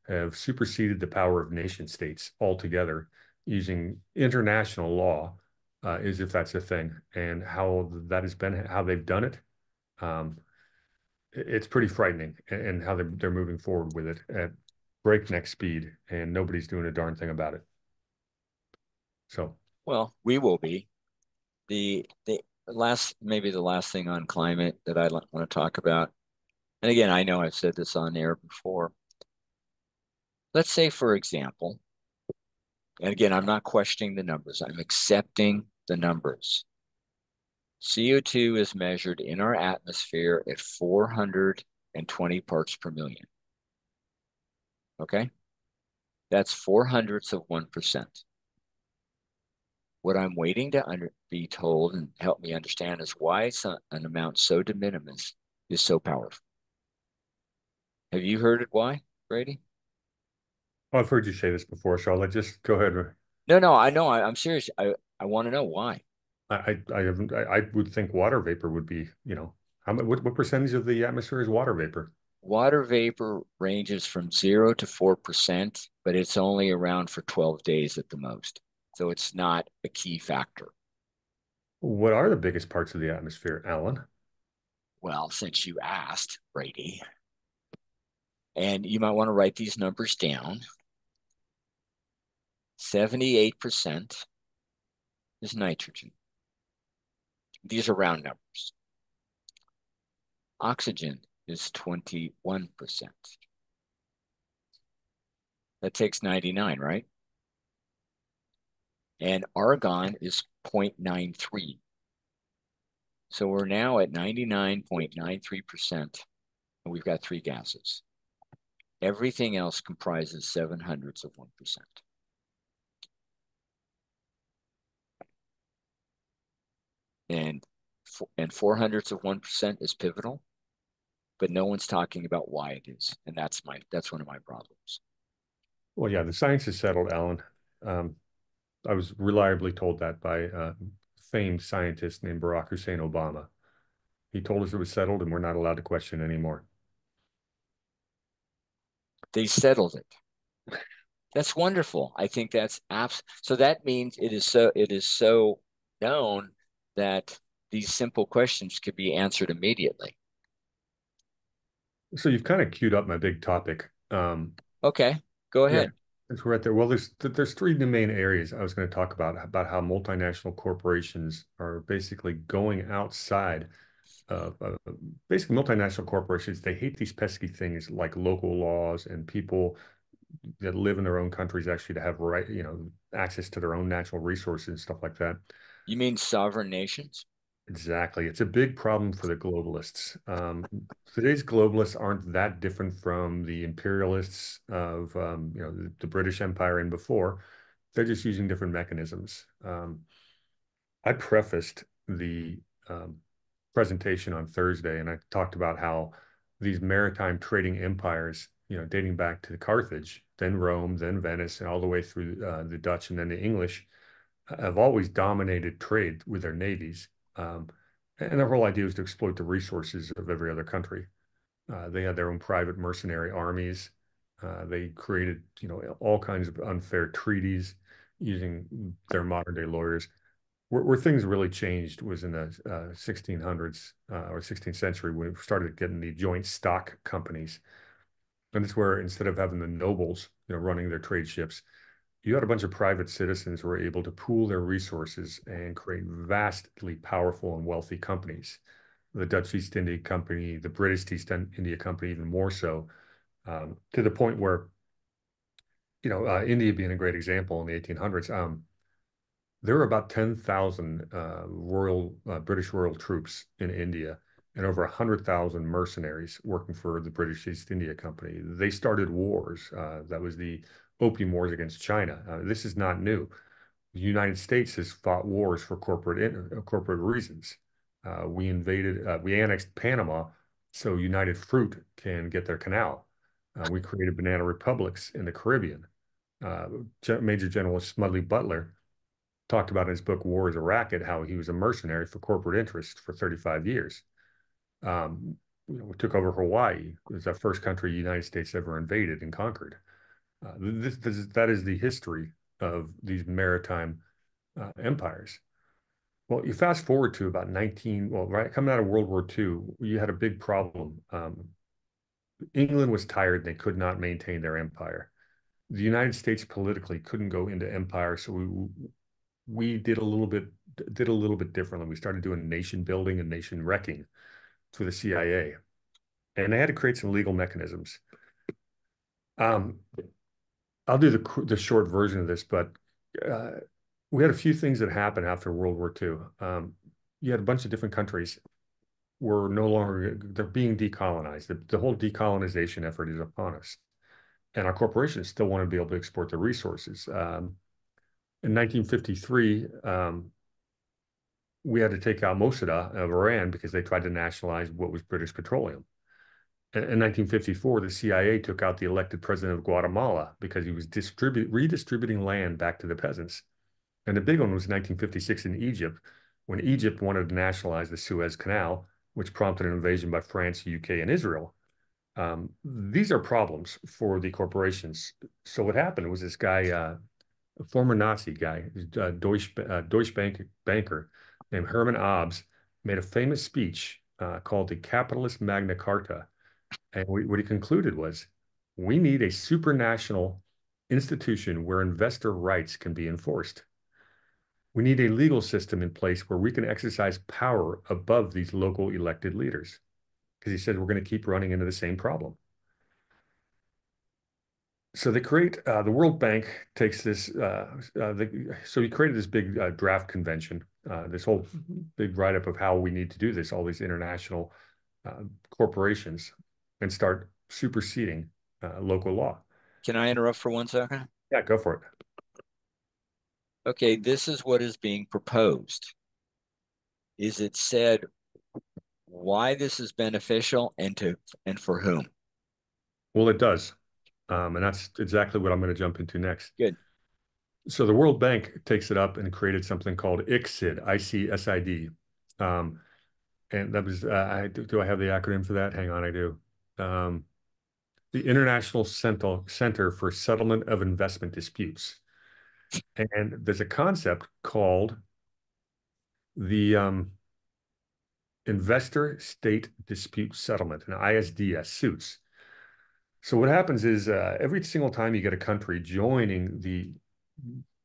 have superseded the power of nation states altogether using international law, as if that's a thing, and how that has been, how they've done it. Um, it's pretty frightening, and how they're moving forward with it at breakneck speed, and nobody's doing a darn thing about it. So, Well, we will be. The last maybe the last thing on climate that I want to talk about. And again, I know I've said this on air before. Let's say, for example, and again, I'm not questioning the numbers. I'm accepting the numbers. CO2 is measured in our atmosphere at 420 parts per million. Okay? That's 0.04%. What I'm waiting to be told and help me understand is why an amount so de minimis is so powerful. Have you heard it why, Brady? I've heard you say this before, so I'll just go ahead. No, no, I know. I'm serious. I want to know why. I haven't. I would think water vapor would be, what percentage of the atmosphere is water vapor? Water vapor ranges from 0 to 4%, but it's only around for 12 days at the most. So it's not a key factor. What are the biggest parts of the atmosphere, Alan? Well, since you asked, Brady, and you might want to write these numbers down, 78% is nitrogen. These are round numbers. Oxygen is 21%. That takes 99, right? And argon is 0.93. So we're now at 99.93%, and we've got three gases. Everything else comprises 0.07%. And 0.04% is pivotal, but no one's talking about why it is, and that's one of my problems. Well, yeah, the science is settled, Alan. Um, I was reliably told that by a famed scientist named Barack Hussein Obama. He told us it was settled, and we're not allowed to question anymore. They settled it. That's wonderful. I think that's abs. So that means it is so known that these simple questions could be answered immediately. So you've kind of queued up my big topic. Okay, go Yeah, ahead. since we're right there. Well, there's three main areas I was going to talk about how multinational corporations are basically going outside of basically multinational corporations. They hate these pesky things like local laws and people that live in their own countries actually to have access to their own natural resources and stuff like that. You mean sovereign nations? Exactly. It's a big problem for the globalists. Today's globalists aren't that different from the imperialists of, the British Empire and before. They're just using different mechanisms. I prefaced the presentation on Thursday, and I talked about how these maritime trading empires, dating back to Carthage, then Rome, then Venice, and all the way through the Dutch and then the English, have always dominated trade with their navies. Um, and their whole idea was to exploit the resources of every other country. They had their own private mercenary armies. They created, all kinds of unfair treaties using their modern day lawyers. Where things really changed was in the 1600s or 16th century when we started getting the joint stock companies. And it's where instead of having the nobles, running their trade ships, you had a bunch of private citizens who were able to pool their resources and create vastly powerful and wealthy companies. The Dutch East India Company, the British East India Company, even more so, to the point where, India being a great example in the 1800s, there were about 10,000 British royal troops in India and over 100,000 mercenaries working for the British East India Company. They started wars. That was the Opium Wars against China. This is not new. The United States has fought wars for corporate reasons. We annexed Panama so United Fruit can get their canal. We created banana republics in the Caribbean. Uh, Major General Smedley Butler talked about in his book War is a Racket how he was a mercenary for corporate interests for 35 years. Um, we took over Hawaii. It was the first country the United States ever invaded and conquered. That is the history of these maritime empires. Well, you fast forward to about 19, well, right, coming out of World War II, you had a big problem. England was tired and they could not maintain their empire. The United States politically couldn't go into empire, so we did a little bit differently. We started doing nation building and nation wrecking through the CIA, and they had to create some legal mechanisms. Um, I'll do the short version of this, but uh, we had a few things that happened after World War II. You had a bunch of different countries were no longer they're being decolonized. The whole decolonization effort is upon us, and our corporations still want to be able to export their resources. In 1953, we had to take out Mosaddegh of Iran because they tried to nationalize what was British petroleum. In 1954, the CIA took out the elected president of Guatemala because he was redistributing land back to the peasants. And the big one was 1956 in Egypt, when Egypt wanted to nationalize the Suez Canal, which prompted an invasion by France, UK, and Israel. These are problems for the corporations. So what happened was this guy, a former Nazi guy, Deutsche banker named Hermann Abs, made a famous speech called the Capitalist Magna Carta. And what he concluded was, we need a supranational institution where investor rights can be enforced. We need a legal system in place where we can exercise power above these local elected leaders. Because he said we're going to keep running into the same problem. So they create the World Bank takes this. So he created this big draft convention, this whole big write up of how we need to do this, all these international corporations, and start superseding local law. Can I interrupt for 1 second? Yeah, go for it. Okay, this is what is being proposed. Is it said why this is beneficial and for whom? Well, it does, and that's exactly what I'm going to jump into next. Good. So the World Bank takes it up and created something called ICSID, ICSID. Um, and that was, do I have the acronym for that? Hang on, I do. Um, the International Center for Settlement of Investment Disputes. And there's a concept called the Investor State Dispute Settlement, and ISDS suits. So what happens is every single time you get a country joining the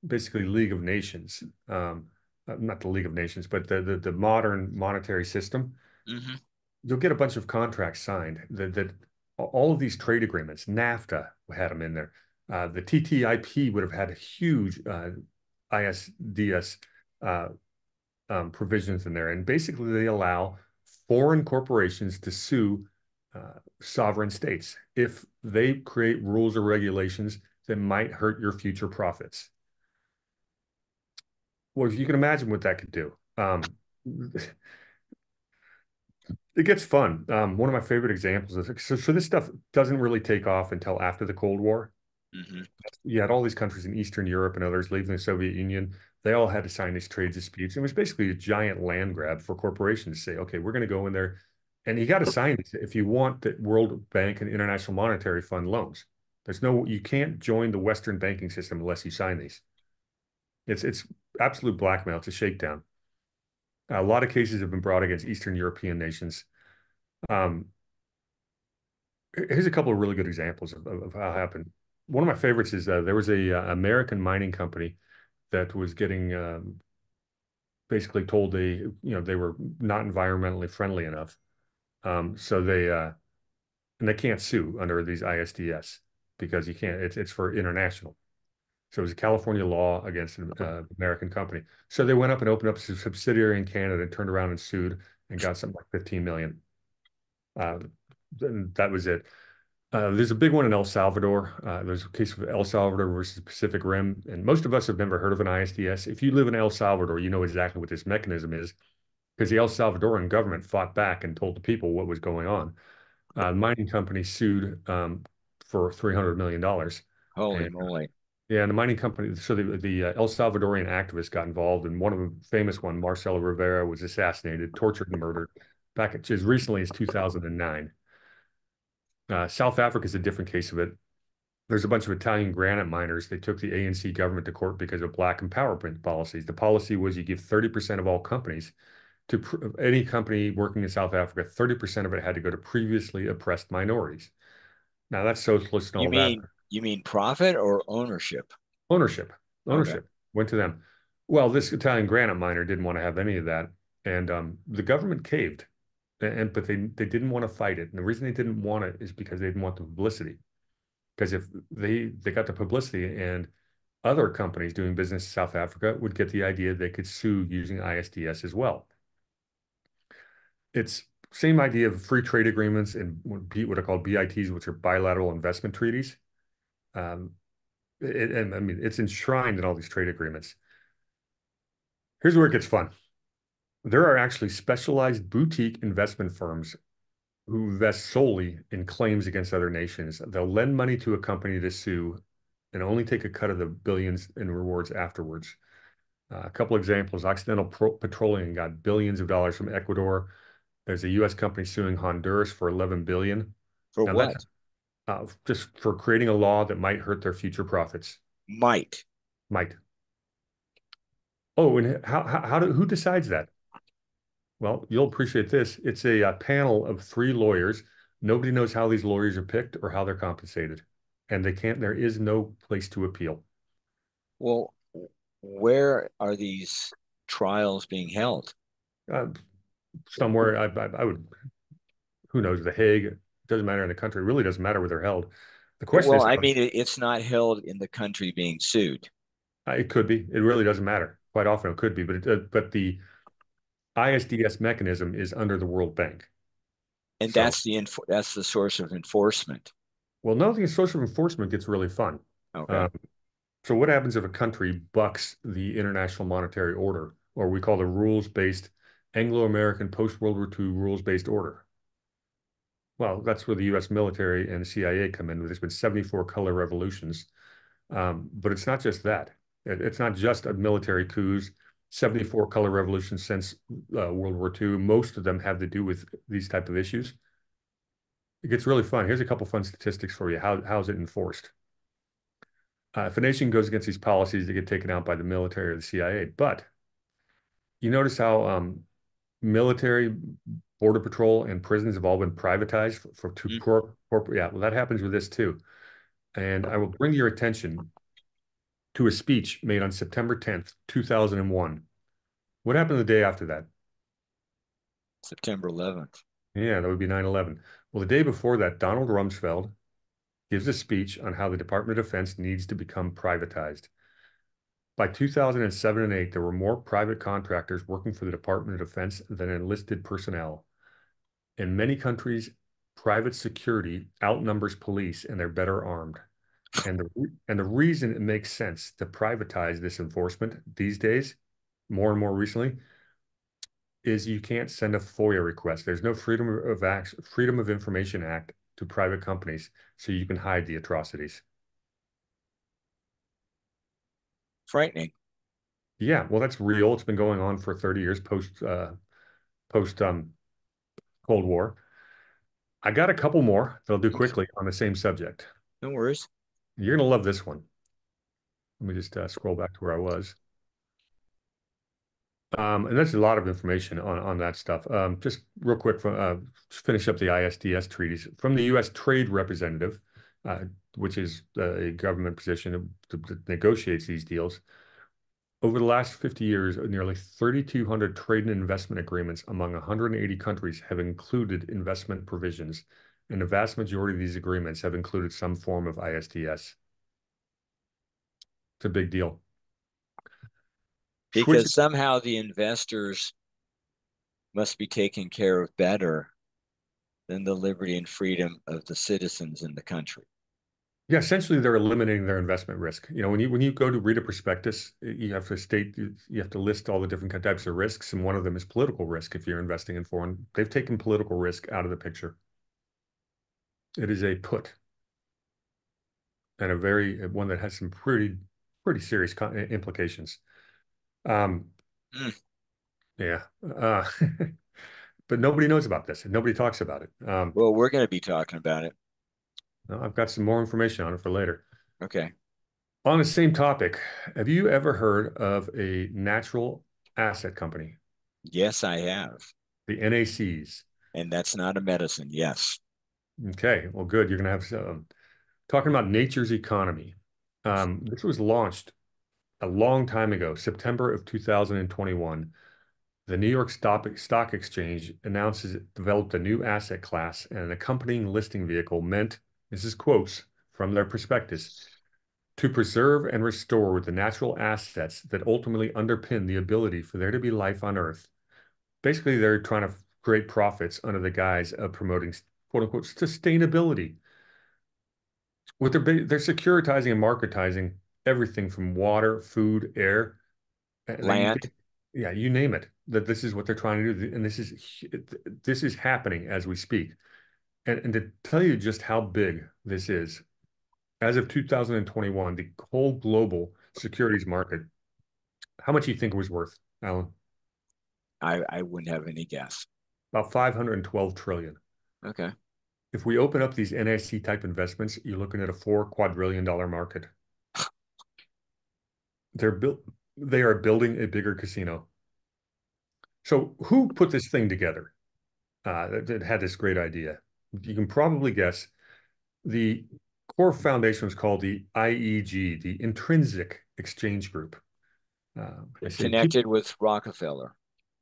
basically League of Nations, not the League of Nations, but the modern monetary system, Hmm. you'll get a bunch of contracts signed that all of these trade agreements, NAFTA had them in there. The TTIP would have had a huge ISDS provisions in there. And basically, they allow foreign corporations to sue sovereign states if they create rules or regulations that might hurt your future profits. Well, if you can imagine what that could do. it gets fun. One of my favorite examples is so this stuff doesn't really take off until after the Cold War. Hmm. You had all these countries in Eastern Europe and others leaving the Soviet Union. They all had to sign these trade disputes. It was basically a giant land grab for corporations to say, okay, we're going to go in there, and you got to sign these if you want the World Bank and International Monetary Fund loans. You can't join the Western banking system unless you sign these. It's absolute blackmail. It's a shakedown. A lot of cases have been brought against Eastern European nations. Um, Here's a couple of really good examples of how it happened. One of my favorites is there was a American mining company that was getting basically told they were not environmentally friendly enough. So and they can't sue under these ISDS because you can't. It's for international. So it was a California law against an American company. So they went up and opened up a subsidiary in Canada and turned around and sued and got something like 15 million. Uh, and that was it. There's a big one in El Salvador. There's a case of El Salvador versus Pacific Rim, and most of us have never heard of an ISDS. If you live in El Salvador, you know exactly what this mechanism is because the El Salvadoran government fought back and told the people what was going on. The mining company sued for $300 million. Holy And moly. yeah, and the mining company, so the El Salvadorian activists got involved, and one of the famous one, Marcelo Rivera, was assassinated, tortured, and murdered back as recently as 2009. South Africa is a different case of it. There's a bunch of Italian granite miners. They took the ANC government to court because of black empowerment policies. The policy was you give 30% of all companies to any company working in South Africa, 30% of it had to go to previously oppressed minorities. Now that's socialist and You all that. mean you mean profit or ownership? Ownership, Okay. ownership went to them. Well, this Italian granite miner didn't want to have any of that, and the government caved. And but they didn't want to fight it, and the reason they didn't want it is because they didn't want the publicity. Because if they got the publicity and other companies doing business in South Africa would get the idea they could sue using ISDS as well. It's same idea of free trade agreements and what are called BITs, which are bilateral investment treaties. Um, and I mean, it's enshrined in all these trade agreements. Here's where it gets fun. There are actually specialized boutique investment firms who invest solely in claims against other nations. They'll lend money to a company to sue and only take a cut of the billions in rewards afterwards. A couple examples, Occidental Petroleum got billions of dollars from Ecuador. There's a U.S. company suing Honduras for 11 billion. For Now that's what? just for creating a law that might hurt their future profits. Might. Might. Oh, and who decides that? Well, you'll appreciate this. It's a, panel of three lawyers. Nobody knows how these lawyers are picked or how they're compensated, and there is no place to appeal. Well, where are these trials being held? Uh, Somewhere, I would, who knows, The Hague. It doesn't matter in the country. It really doesn't matter where they're held. The question Well, is, I mean, it's not held in the country being sued, it could be. It really doesn't matter. Quite often it could be, but the ISDS mechanism is under the World Bank. and So, that's the source of enforcement. well, nothing in social enforcement gets really fun. Okay. Um, so what happens if a country bucks the International Monetary Order, or we call the rules-based Anglo-American post-World War II rules-based order? Well, that's where the U.S. military and the CIA come in. There's been 74 color revolutions. But it's not just that. It's not just a military coups, 74 color revolutions since World War II. Most of them have to do with these type of issues. It gets really fun. Here's a couple fun statistics for you. How's it enforced? If a nation goes against these policies, they get taken out by the military or the CIA. But you notice how military, border patrol, and prisons have all been privatized for to Mhm. corporate. Yeah, well, that happens with this too. And I will bring your attention to a speech made on September 10th, 2001. What happened the day after that? September 11th. Yeah, that would be 9/11. Well, the day before that, Donald Rumsfeld gives a speech on how the Department of Defense needs to become privatized. By 2007 and 8, there were more private contractors working for the Department of Defense than enlisted personnel. In many countries, private security outnumbers police and they're better armed. And the reason it makes sense to privatize this enforcement these days, more and more recently, is you can't send a FOIA request. There's no Freedom of Information Act to private companies, so you can hide the atrocities. Frightening. Yeah, well, that's real. It's been going on for 30 years post Cold War. I got a couple more that I'll do Okay. quickly on the same subject. No worries. You're gonna love this one. Let me just scroll back to where I was. And there's a lot of information on that stuff. Just real quick, finish up the ISDS treaties from the U.S. Trade Representative, uh, which is a government position that negotiates these deals. Over the last 50 years, nearly 3,200 trade and investment agreements among 180 countries have included investment provisions, and the vast majority of these agreements have included some form of ISDS. It's a big deal. Because Switching, somehow the investors must be taken care of better than the liberty and freedom of the citizens in the country. yeah, essentially they're eliminating their investment risk. You know, when you go to read a prospectus, you have to state you have to list all the different types of risks, and one of them is political risk. If you're investing in foreign, they've taken political risk out of the picture. It is a put, and a very one that has some pretty serious implications. Um, Mm. yeah, but nobody knows about this, and nobody talks about it. Well, we're going to be talking about it. I've got some more information on it for later. Okay. On the same topic, have you ever heard of a natural asset company, Yes, I have. the NACs? And that's not a medicine. Yes. Okay, well, good. You're going to have talking about nature's economy. This was launched a long time ago, September of 2021. The New York Stock Exchange announces it developed a new asset class and an accompanying listing vehicle meant, this is quotes from their prospectus, to preserve and restore the natural assets that ultimately underpin the ability for there to be life on Earth. Basically, they're trying to create profits under the guise of promoting quote unquote sustainability. What they're securitizing and marketizing everything from water, food, air. Land. Yeah, you name it. That this is what they're trying to do, and this is happening as we speak. And to tell you just how big this is, as of 2021, the whole global securities market, how much do you think it was worth, Alan? I wouldn't have any guess. About 512 trillion. Okay. If we open up these NSC type investments, you're looking at a $4 quadrillion market. They're built. They are building a bigger casino. So who put this thing together? That had this great idea. You can probably guess. The core foundation was called the IEG, the Intrinsic Exchange Group. I say people. Connected with Rockefeller.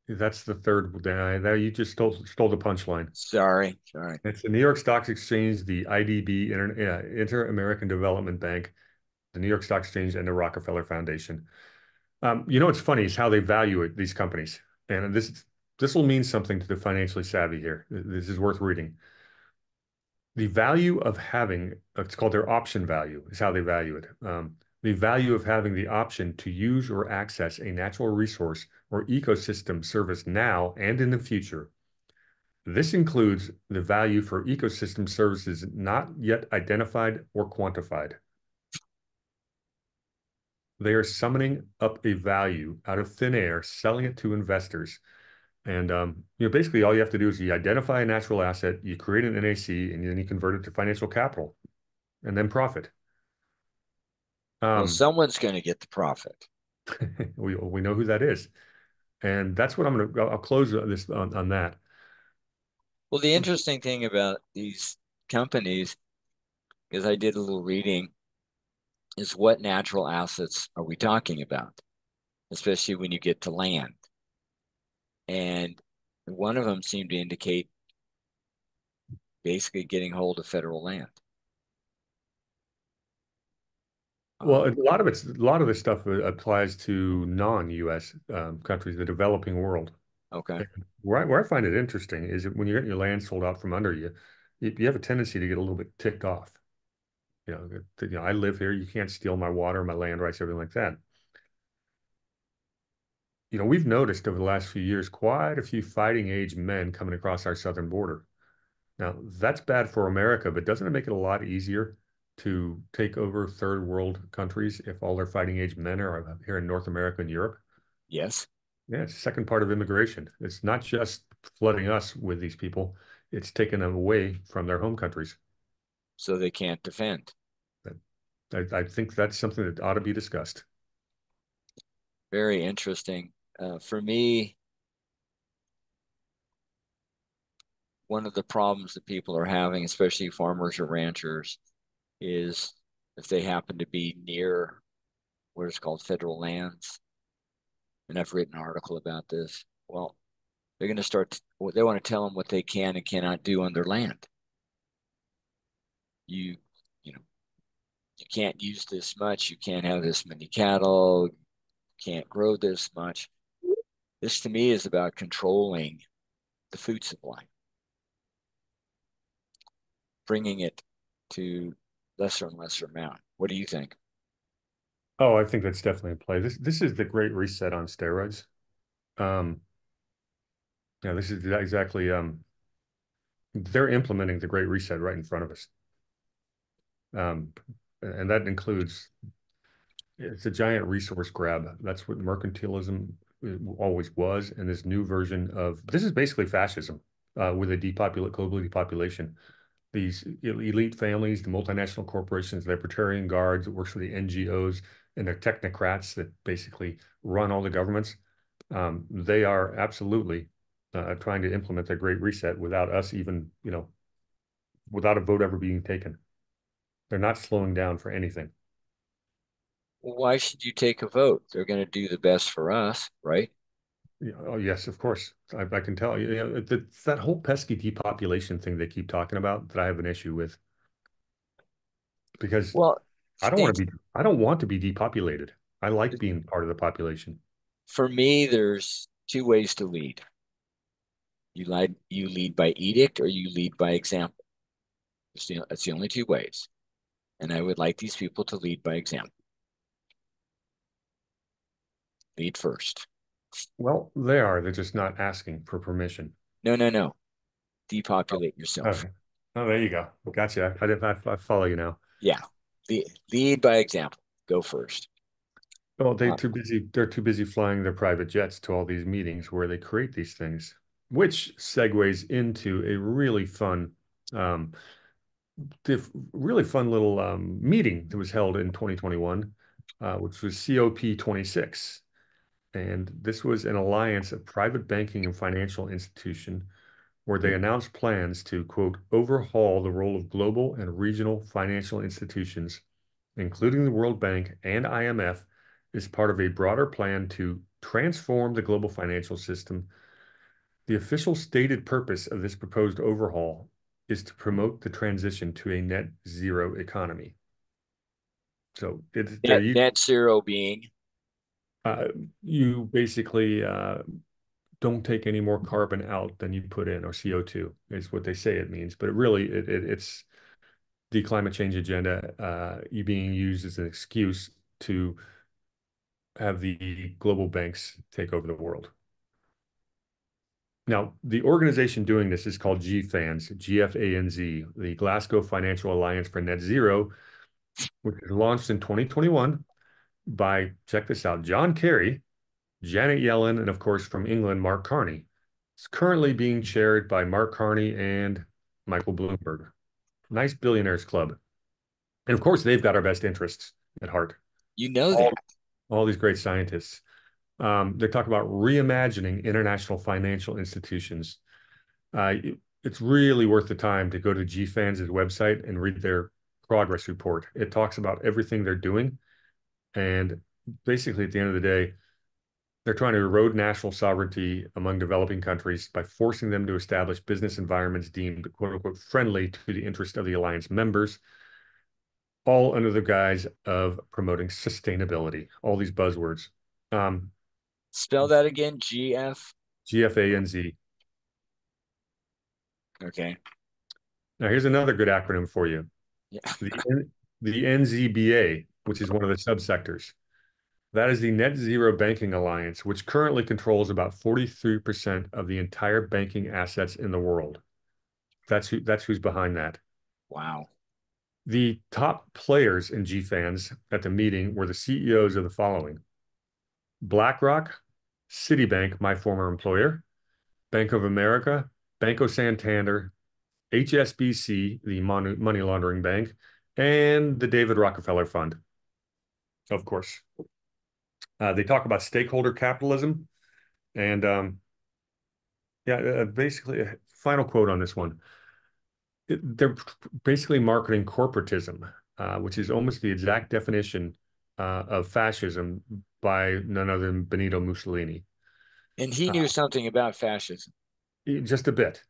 That's the third. There you just stole the punchline. Sorry. Sorry. It's the New York Stock Exchange, the IDB, Inter-American Development Bank, the New York Stock Exchange, and the Rockefeller Foundation. You know what's funny is how they value it, these companies, and this will mean something to the financially savvy here. This is worth reading. The value of having, it's called their option value, is how they value it. The value of having the option to use or access a natural resource or ecosystem service now and in the future. This includes the value for ecosystem services not yet identified or quantified. They are summoning up a value out of thin air, selling it to investors. And basically all you have to do is you identify a natural asset, you create an NAC, and then you convert it to financial capital and then profit. Well, Um, someone's going to get the profit. we know who that is, and that's what I'll close this on that. Well, the interesting thing about these companies, because I did a little reading, is what natural assets are we talking about, especially when you get to land. And one of them seemed to indicate basically getting hold of federal land. Well, a Um, lot of this stuff applies to non-U.S. Countries, the developing world. okay. And where I find it interesting is that when you're getting your land sold out from under you, you have a tendency to get a little bit ticked off. I live here. You can't steal my water, my land rights, everything like that. we've noticed over the last few years quite a few fighting age men coming across our southern border. Now, that's bad for America, but doesn't it make it a lot easier to take over third world countries if all their fighting age men are here in North America and Europe? Yes. Yeah, it's the second part of immigration. It's not just flooding us with these people, it's taking them away from their home countries. So they can't defend. I think that's something that ought to be discussed. Very interesting. For me, one of the problems that people are having, especially farmers or ranchers, is if they happen to be near what is called federal lands, and I've written an article about this. Well, they're going to start, they want to tell them what they can and cannot do on their land. You, you know, you can't use this much. You can't have this many cattle. You can't grow this much. This to me is about controlling the food supply, bringing it to lesser and lesser amount. What do you think? Oh, I think that's definitely in play. This is the Great Reset on steroids. Um, yeah, this is exactly they're implementing the Great Reset right in front of us. Um, and that includes it's a giant resource grab. That's what mercantilism always was. And this new version of this is basically fascism with a global depopulation. These elite families, the multinational corporations, the libertarian guards that works for the NGOs, and the technocrats that basically run all the governments. They are absolutely trying to implement their Great Reset without us even, without a vote ever being taken. They're not slowing down for anything. Why should you take a vote? They're going to do the best for us, right? Yeah, oh, yes, of course. I can tell you, it's that whole pesky depopulation thing they keep talking about that I have an issue with because Well, think I don't want to be depopulated. I like being part of the population. for me, there's two ways to lead. You lead by edict or you lead by example. That's the only two ways. And I would like these people to lead by example. Lead first. Well, they are. They're just not asking for permission. No, no, no. Oh, Depopulate yourself. okay. Oh, there you go. Gotcha. I follow you now. Yeah. Lead by example. Go first. Well, they're Uh, too busy. They're too busy flying their private jets to all these meetings where they create these things, which segues into a um, really fun little meeting that was held in 2021, which was COP26. And this was an alliance of private banking and financial institution where they announced plans to, quote, overhaul the role of global and regional financial institutions, including the World Bank and IMF, as part of a broader plan to transform the global financial system. The official stated purpose of this proposed overhaul is to promote the transition to a net zero economy. So net zero being uh, you basically don't take any more carbon out than you put in, or CO2 is what they say it means. But it's the climate change agenda being used as an excuse to have the global banks take over the world. Now, the organization doing this is called GFANZ, GFANZ, the Glasgow Financial Alliance for Net Zero, which was launched in 2021 by, check this out, John Kerry, Janet Yellen, and of course from England, Mark Carney. It's currently being chaired by Mark Carney and Michael Bloomberg. Nice billionaires club. And of course, they've got our best interests at heart. you know All, that. all these great scientists. They talk about reimagining international financial institutions. Uh, it's really worth the time to go to GFANZ's website and read their progress report. It talks about everything they're doing. And basically, at the end of the day, they're trying to erode national sovereignty among developing countries by forcing them to establish business environments deemed quote unquote friendly to the interest of the alliance members, all under the guise of promoting sustainability. All these buzzwords. Um, Spell that again. GF. GFANZ. Okay. Now, here's another good acronym for you. Yeah. The, the NZBA, which is one of the subsectors. That is the Net Zero Banking Alliance, which currently controls about 43% of the entire banking assets in the world. That's who's behind that. Wow. The top players in GFANZ at the meeting were the CEOs of the following: BlackRock, Citibank, my former employer, Bank of America, Banco Santander, HSBC, the money laundering bank, and the David Rockefeller Fund, of course. They talk about stakeholder capitalism. And yeah, basically, final quote on this one. They're basically marketing corporatism, which is almost the exact definition of fascism by none other than Benito Mussolini. And he Uh, knew something about fascism. just a bit.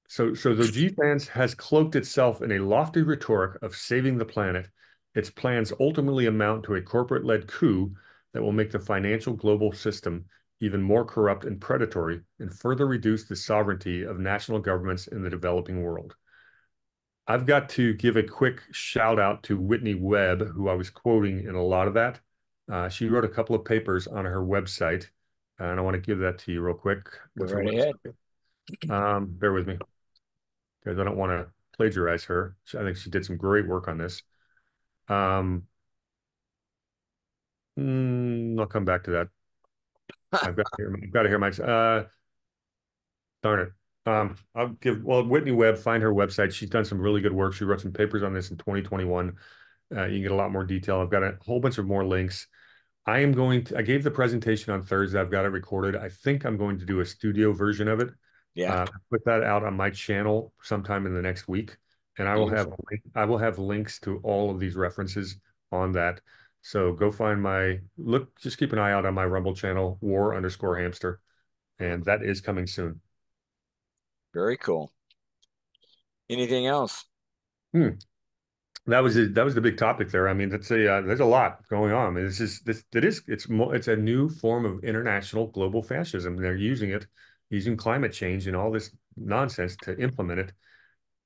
So the G-Fans has cloaked itself in a lofty rhetoric of saving the planet. Its plans ultimately amount to a corporate-led coup that will make the financial global system even more corrupt and predatory and further reduce the sovereignty of national governments in the developing world. I've got to give a quick shout out to Whitney Webb, who I was quoting in a lot of that. She wrote a couple of papers on her website, and I want to give that to you real quick. Go What's her right ahead. website? Bear with me because I don't want to plagiarize her. I think she did some great work on this. Um, I'll come back to that. I've got to hear my darn it. I'll give well Whitney Webb, find her website. She's done some really good work. She wrote some papers on this in 2021. You can get a lot more detail. I've got a whole bunch of more links. I gave the presentation on Thursday. I've got it recorded. I think I'm going to do a studio version of it. Yeah, Put that out on my channel sometime in the next week, and beautiful. I will have links to all of these references on that. So go find my look. Just keep an eye out on my Rumble channel, war_hamster, and that is coming soon. Very cool. Anything else? Hmm. That was the big topic there. I mean, there's a lot going on. I mean, it's a new form of international global fascism. They're using climate change and all this nonsense to implement it,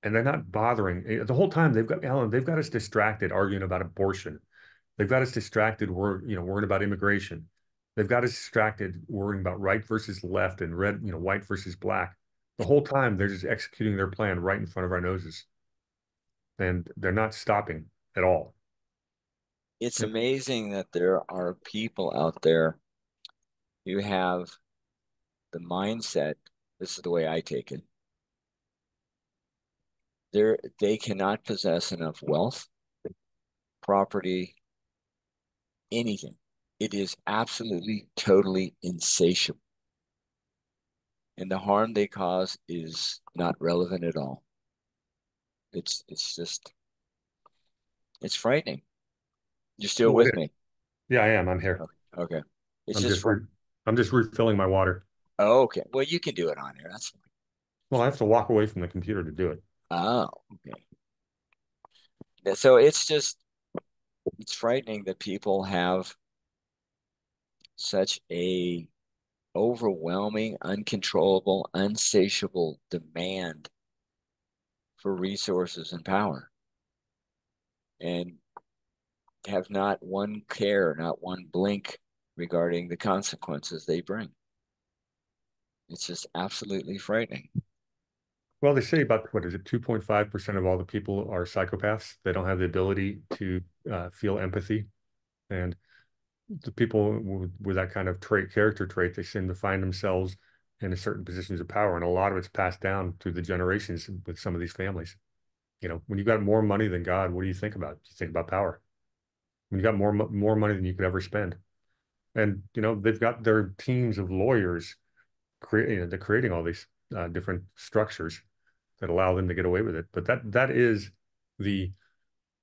and they're not bothering the whole time. They've got us distracted arguing about abortion. They've got us distracted. Worrying about immigration. They've got us distracted worrying about right versus left and red, white versus black. The whole time they're just executing their plan right in front of our noses, and they're not stopping at all. It's And amazing that there are people out there who have the mindset. This is the way I take it. They cannot possess enough wealth, property, anything. It is absolutely, totally insatiable. And the harm they cause is not relevant at all. It's frightening. You're still well, with me. yeah, I am. I'm here. Okay. Okay. It's I'm just just fr re I'm just refilling my water. oh, okay. Well, you can do it on here. That's fine. Well, I have to walk away from the computer to do it. Oh, okay. So it's frightening that people have such a overwhelming, uncontrollable, unsatiable demand for resources and power, and have not one care, not one blink regarding the consequences they bring. It's just absolutely frightening. Well, they say about what is it, 2.5% of all the people are psychopaths. They don't have the ability to feel empathy. And the people with that kind of character trait, they seem to find themselves in a certain positions of power. And a lot of it's passed down through the generations with some of these families. When you got more money than God, what do you think about? You think about power. When you got more money than you could ever spend. And, they've got their teams of lawyers they're creating all these different structures that allow them to get away with it. But that is the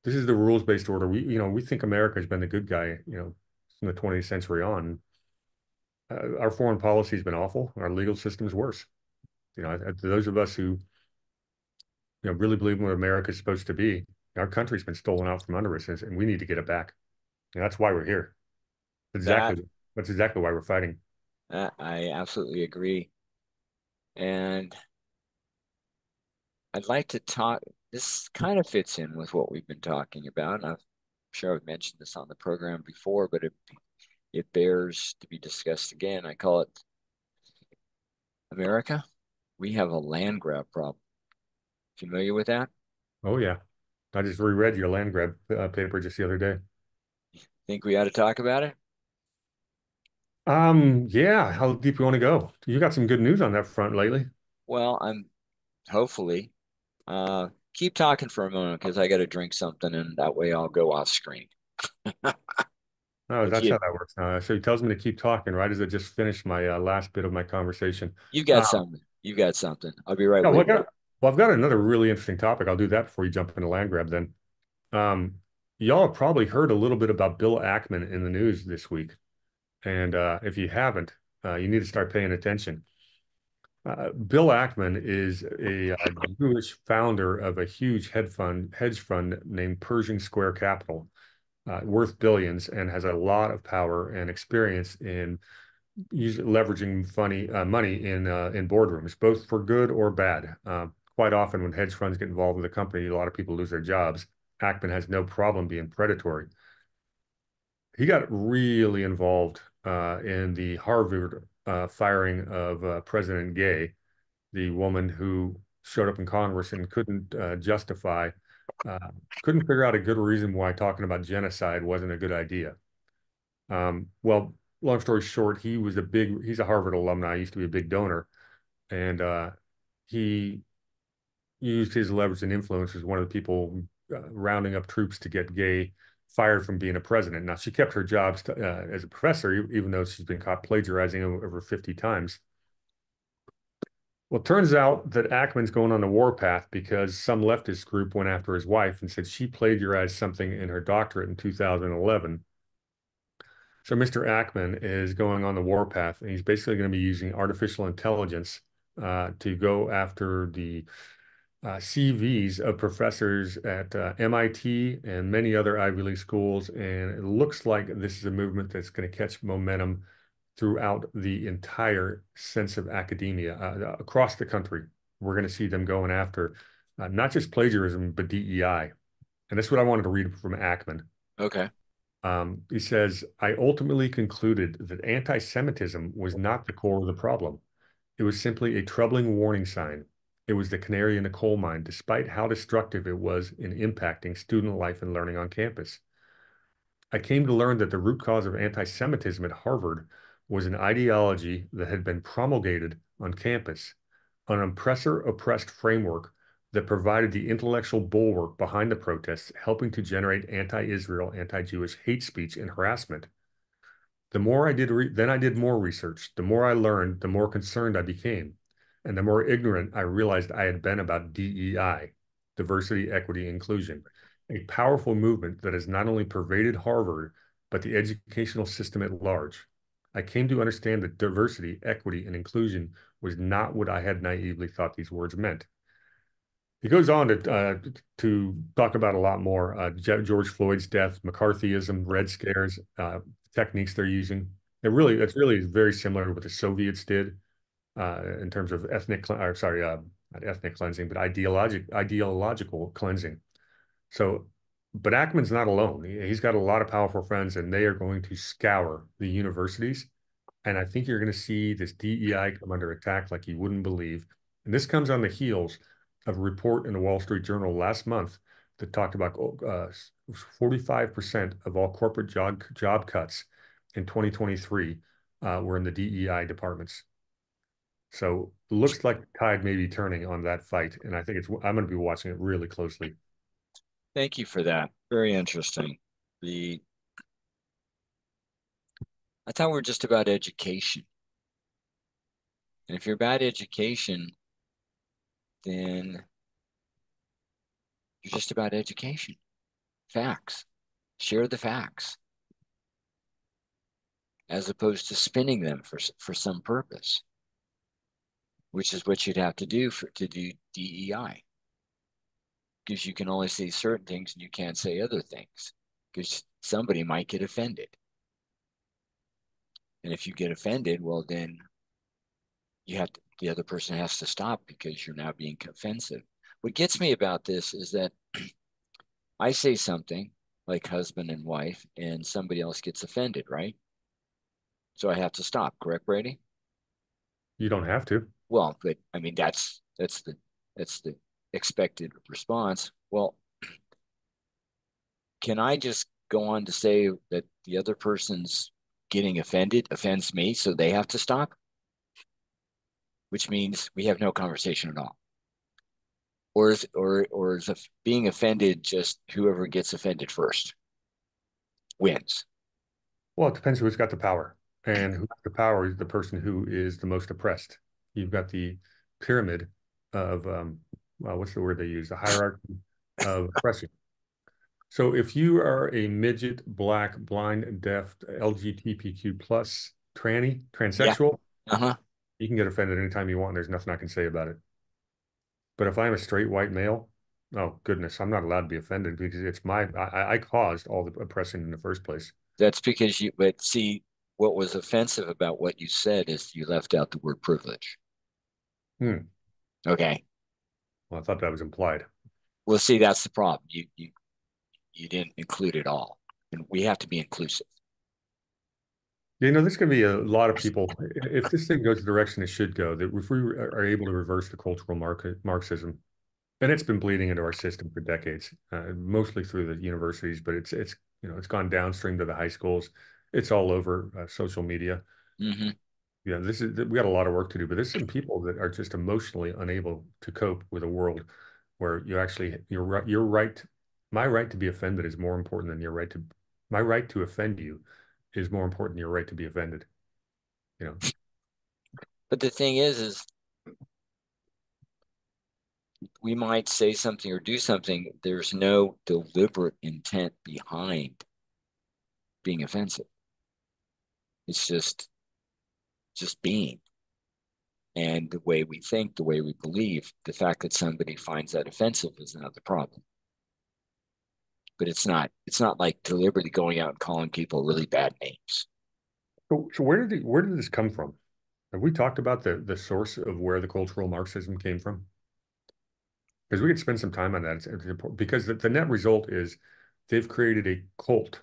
this is the rules-based order. We think America has been the good guy, from the 20th century on. Our foreign policy has been awful. Our legal system's worse. Those of us who really believe in what America is supposed to be, our country's been stolen out from under us, and we need to get it back. And that's why we're here. That Exactly. That's exactly why we're fighting. I absolutely agree. And I'd like to talk. This kind of fits in with what we've been talking about. And I'm sure I've mentioned this on the program before, but it bears to be discussed again. I call it America. We have a land grab problem. Familiar with that? Oh yeah. I just reread your land grab paper just the other day. Think we ought to talk about it? Yeah, how deep you want to go? You got some good news on that front lately. Well, I'm hopefully. Keep talking for a moment because I got to drink something, and that way I'll go off screen. Oh, But that's how that works now. So he tells me to keep talking, right? As I just finished my last bit of my conversation. you got something. You got something. I'll be right Yeah, with you. I've got another really interesting topic. I'll do that before you jump into land grab then. Um, y'all have probably heard a little bit about Bill Ackman in the news this week. And if you haven't, you need to start paying attention. Bill Ackman is a Jewish founder of a huge hedge fund named Pershing Square Capital, worth billions, and has a lot of power and experience in leveraging money in boardrooms, both for good or bad. Quite often, when hedge funds get involved with a company, a lot of people lose their jobs. Ackman has no problem being predatory. He got really involved in the Harvard firing of President Gay, the woman who showed up in Congress and uh, couldn't figure out a good reason why talking about genocide wasn't a good idea. Well, long story short, he's a Harvard alumni, used to be a big donor, and he used his leverage and influence as one of the people rounding up troops to get Gay fired from being a president. Now, she kept her job as a professor, even though she's been caught plagiarizing over 50 times. Well, it turns out that Ackman's going on the warpath because some leftist group went after his wife and said she plagiarized something in her doctorate in 2011. So Mr. Ackman is going on the warpath, and he's basically going to be using artificial intelligence to go after the CVs of professors at MIT and many other Ivy League schools. And it looks like this is a movement that's going to catch momentum throughout the entire sense of academia across the country. We're going to see them going after not just plagiarism, but DEI. And that's what I wanted to read from Ackman. Okay. He says, I ultimately concluded that anti-Semitism was not the core of the problem. It was simply a troubling warning sign. It was the canary in the coal mine, despite how destructive it was in impacting student life and learning on campus. I came to learn that the root cause of anti-Semitism at Harvard was an ideology that had been promulgated on campus, an oppressor-oppressed framework that provided the intellectual bulwark behind the protests, helping to generate anti-Israel, anti-Jewish hate speech and harassment. The more I did, then I did more research. The more I learned, the more concerned I became. And the more ignorant I realized I had been about DEI, diversity, equity, inclusion, a powerful movement that has not only pervaded Harvard, but the educational system at large. I came to understand that diversity, equity, and inclusion was not what I had naively thought these words meant. He goes on to talk about a lot more George Floyd's death, McCarthyism, Red Scares, techniques they're using. It's really very similar to what the Soviets did in terms of not ethnic cleansing, but ideological cleansing. So, but Ackman's not alone. He's got a lot of powerful friends, and they are going to scour the universities. And I think you're going to see this DEI come under attack like you wouldn't believe. And this comes on the heels of a report in the Wall Street Journal last month that talked about 45% of all corporate job cuts in 2023 were in the DEI departments. So it looks like the tide may be turning on that fight. And I'm going to be watching it really closely. Thank you for that. Very interesting. The I thought we were just about education. And if you're about education, then you're just about education. Facts. Share the facts as opposed to spinning them for some purpose, which is what you'd have to do to do DEI. Because you can only say certain things and you can't say other things because somebody might get offended. And if you get offended, well, then the other person has to stop because you're now being offensive. What gets me about this is that I say something like husband and wife, and somebody else gets offended, right? So I have to stop, correct, Brady? You don't have to. Well, but I mean that's the expected response. Well, can I just go on to say that the other person's getting offended offends me, so they have to stop, which means we have no conversation at all? Or is being offended just whoever gets offended first wins? Well, it depends who's got the power. And who has the power is the person who is the most oppressed. You've got the pyramid of, well, what's the word they use? The hierarchy of oppression. So if you are a midget, black, blind, deaf, LGBTQ plus Yeah. transsexual, Uh-huh. you can get offended anytime you want, and there's nothing I can say about it. But if I'm a straight white male, oh goodness, I'm not allowed to be offended because I caused all the oppression in the first place. That's because but see, what was offensive about what you said is you left out the word privilege. Hmm. Okay. Well, I thought that was implied. Well, see, that's the problem. You didn't include it all. And we have to be inclusive. There's going to be a lot of people. If this thing goes the direction it should go, that if we are able to reverse the cultural Marxism, and it's been bleeding into our system for decades, mostly through the universities, but it's gone downstream to the high schools. It's all over social media. Hmm. This is we got a lot of work to do, but there's some people that are just emotionally unable to cope with a world where you're right. My right to be offended is more important than your right to my right to offend you is more important than your right to be offended. You know, But the thing is we might say something or do something. There's no deliberate intent behind being offensive. It's just being. And the way we think, the way we believe, the fact that somebody finds that offensive is another problem. But it's not like deliberately going out and calling people really bad names. so where did this come from? Have we talked about the source of where the cultural Marxism came from? Because we could spend some time on that. It's important because the net result is they've created a cult,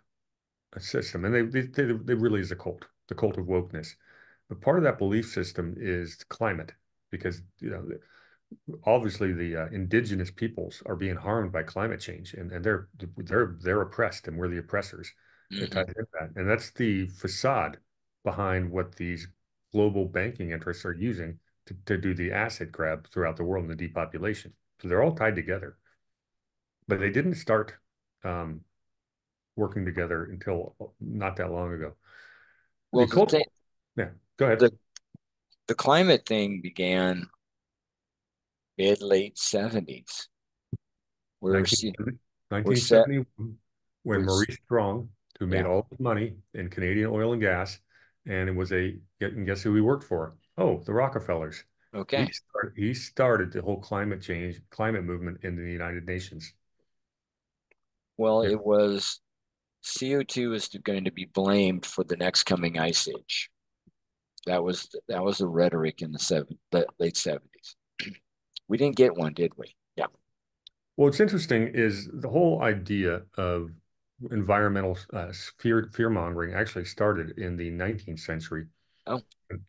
a system, and they really is a cult, the cult of wokeness. But part of that belief system is climate, because obviously the indigenous peoples are being harmed by climate change, and they're oppressed, and we're the oppressors. It Hmm. ties into that, and that's the facade behind what these global banking interests are using to do the asset grab throughout the world and the depopulation. So they're all tied together, but they didn't start um, working together until not that long ago. The Well, cultural, yeah, go ahead. the the climate thing began mid late 70s. We're 1970, we're set 1971, when we're Maurice Strong, who made yeah, all his money in Canadian oil and gas, and it was and guess who he worked for? Oh, the Rockefellers. okay. He started the whole climate movement in the United Nations. Well, Yeah. it was CO2 is going to be blamed for the next coming ice age. That was the rhetoric in the late 70s. We didn't get one, did we? Yeah. Well, what's interesting is the whole idea of environmental fear mongering actually started in the 19th century. Oh,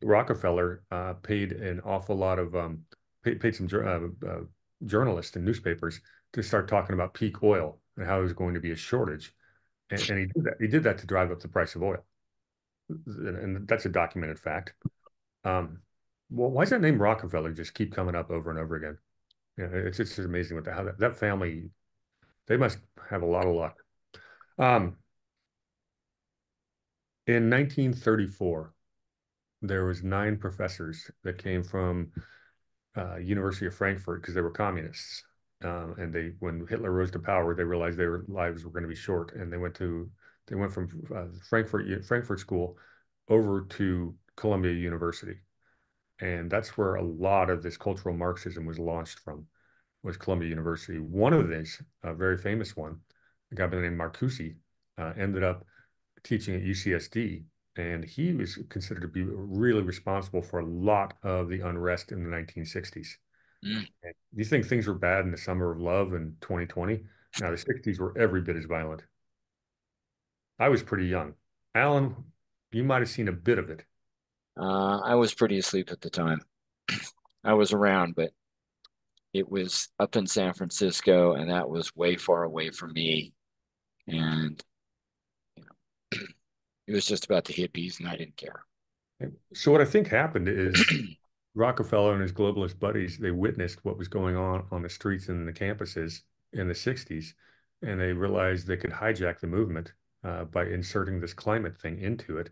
Rockefeller paid an awful lot of paid some journalists and newspapers to start talking about peak oil and how there's going to be a shortage, and he did that. He did that to drive up the price of oil, and that's a documented fact. Um, well, why does that name Rockefeller just keep coming up over and over again? It's just amazing how that family they must have a lot of luck. Um, in 1934, there was 9 professors that came from University of Frankfurt because they were communists. And when Hitler rose to power, they realized their lives were going to be short, and they went from Frankfurt School over to Columbia University, and that's where a lot of this cultural Marxism was launched from, was Columbia University. One of these, a very famous one, a guy by the name Marcuse, ended up teaching at UCSD, and he was considered to be really responsible for a lot of the unrest in the 1960s. mm. You think things were bad in the summer of love in 2020? Now, the 60s were every bit as violent. I was pretty young. Alan, You might have seen a bit of it. I was pretty asleep at the time. I was around, but it was up in San Francisco, and that was way far away from me. And you know, it was just about the hippies, and I didn't care. So what I think happened is Rockefeller and his globalist buddies, they witnessed what was going on the streets and the campuses in the 60s, and they realized they could hijack the movement by inserting this climate thing into it.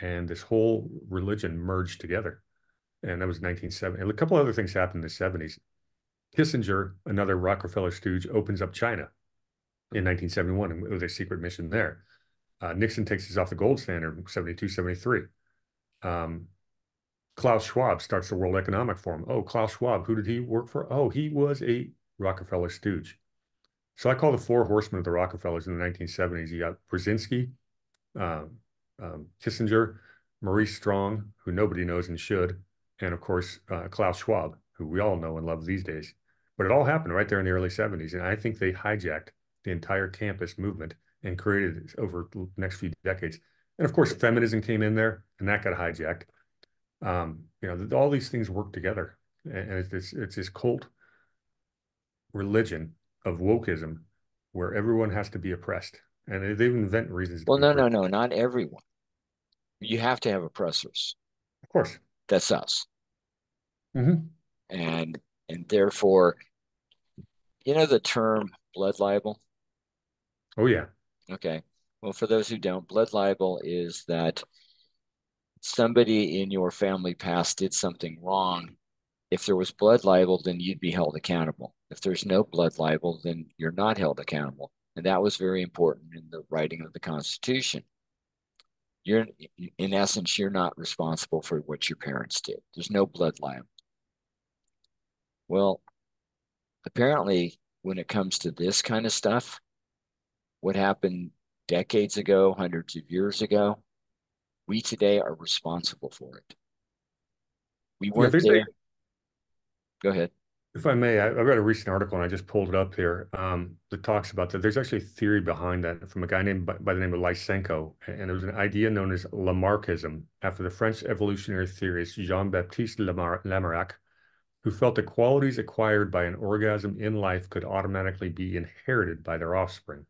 And this whole religion merged together. And that was 1970. And a couple other things happened in the 70s. Kissinger, another Rockefeller stooge, opens up China in 1971 with a secret mission there. Nixon takes us off the gold standard in 72, 73. Um, Klaus Schwab starts the World Economic Forum. Oh, Klaus Schwab, who did he work for? Oh, he was a Rockefeller stooge. So I call the four horsemen of the Rockefellers in the 1970s. You got Brzezinski, um, Kissinger, Maurice Strong, who nobody knows and should, and of course, Klaus Schwab, who we all know and love these days. But it all happened right there in the early 70s. And I think they hijacked the entire campus movement and created it over the next few decades. And of course, feminism came in there and that got hijacked. All these things work together. And it's this cult religion of wokeism where everyone has to be oppressed. And they invent reasons to Well, be no, no, oppressed. no, not everyone. You have to have oppressors. Of course. That's us. Mm-hmm. And therefore, you know the term blood libel? Oh, yeah. Okay. Well, for those who don't, blood libel is that somebody in your family past did something wrong. If there was blood libel, then you'd be held accountable. If there's no blood libel, then you're not held accountable. And that was very important in the writing of the Constitution. You're, in essence, you're not responsible for what your parents did. There's no blood libel. Well, apparently, when it comes to this kind of stuff, what happened decades ago, hundreds of years ago, we today are responsible for it. We Yeah, weren't there's a, there. Go ahead. if I may, I read a recent article and I just pulled it up here that talks about that. There's actually a theory behind that from a guy named by the name of Lysenko, and it was an idea known as Lamarckism after the French evolutionary theorist Jean-Baptiste Lamarck, who felt that qualities acquired by an orgasm in life could automatically be inherited by their offspring.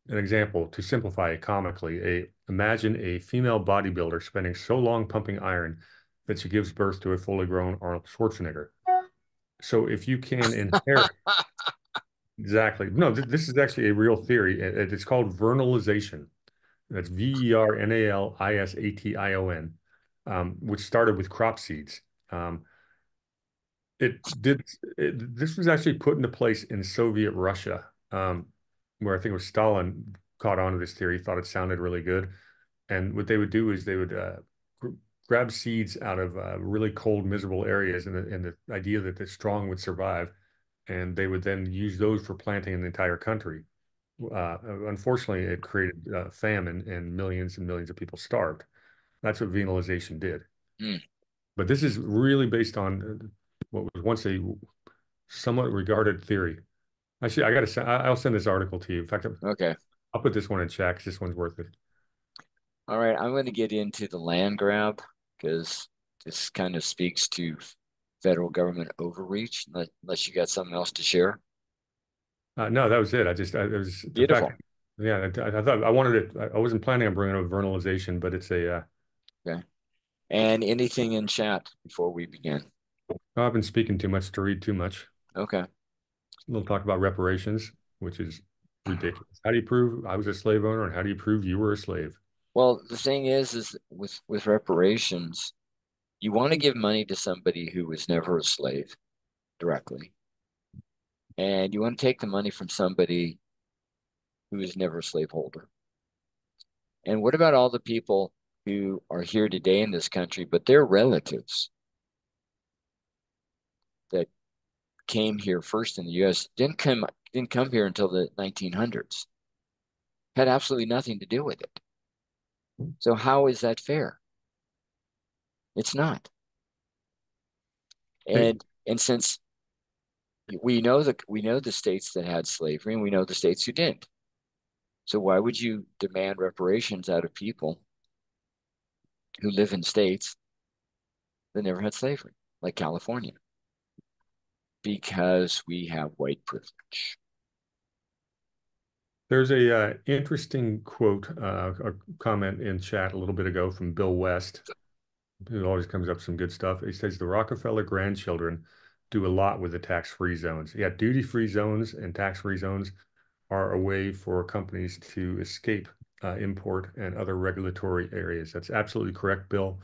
An example, to simplify it comically, imagine a female bodybuilder spending so long pumping iron that she gives birth to a fully grown Arnold Schwarzenegger. So if you can inherit, exactly. No, this is actually a real theory. It's called vernalization. That's Vernalisation, which started with crop seeds. Um, it did. This was actually put into place in Soviet Russia, where I think it was Stalin caught on to this theory, thought it sounded really good, and what they would do is they would gr grab seeds out of really cold, miserable areas, and the idea that the strong would survive, and they would then use those for planting in the entire country. Unfortunately, it created famine, and millions of people starved. That's what venalization did. Mm, But this is really based on what was once a somewhat regarded theory. Actually, I got to send, I'll send this article to you. In fact, okay. I'll put this one in chat because this one's worth it. All right. I'm going to get into the land grab because this kind of speaks to federal government overreach, unless you got something else to share. No, that was it. It was the fact. Beautiful. Yeah, I thought I wanted it. I wasn't planning on bringing up vernalization, but it's a. Okay. And anything in chat before we begin? I've been speaking too much to read too much. Okay. We'll talk about reparations, which is ridiculous. How do you prove I was a slave owner, and how do you prove you were a slave? Well, the thing is with reparations, you want to give money to somebody who was never a slave directly, and you want to take the money from somebody who was never a slaveholder. And what about all the people who are here today in this country, but their relatives that came here first in the U.S. didn't come here until the 1900s, had absolutely nothing to do with it. So how is that fair? It's not. Hey, And since we know the states that had slavery and we know the states who didn't. So why would you demand reparations out of people who live in states that never had slavery, like California, because we have white privilege. There's a interesting quote, a comment in chat a little bit ago from Bill West. It always comes up some good stuff. He says the Rockefeller grandchildren do a lot with the tax-free zones. Yeah, duty-free zones and tax-free zones are a way for companies to escape import and other regulatory areas. That's absolutely correct, Bill.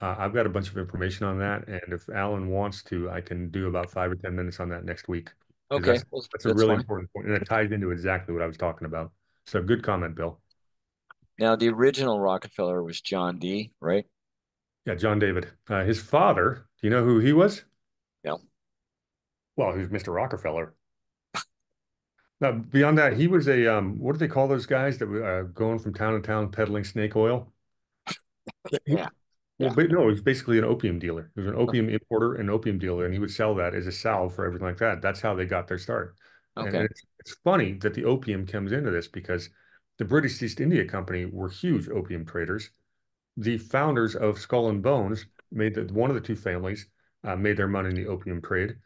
I've got a bunch of information on that, and if Alan wants to, I can do about 5 or 10 minutes on that next week because Okay, well, that's a that's really fine. important point, and it ties into exactly what I was talking about. So good comment, Bill. Now, the original Rockefeller was John D., right? Yeah, John David. His father, do you know who he was? Yeah. Well, he was Mr. Rockefeller. Now, beyond that, he was a what do they call those guys that were going from town to town peddling snake oil? He, Yeah. well, Yeah. but no, he was basically an opium dealer. He was an opium importer and opium dealer, and he would sell that as a salve for everything like that. That's how they got their start. And Okay. it's funny that the opium comes into this because the British East India Company were huge opium traders. The founders of Skull and Bones made one of the two families made their money in the opium trade.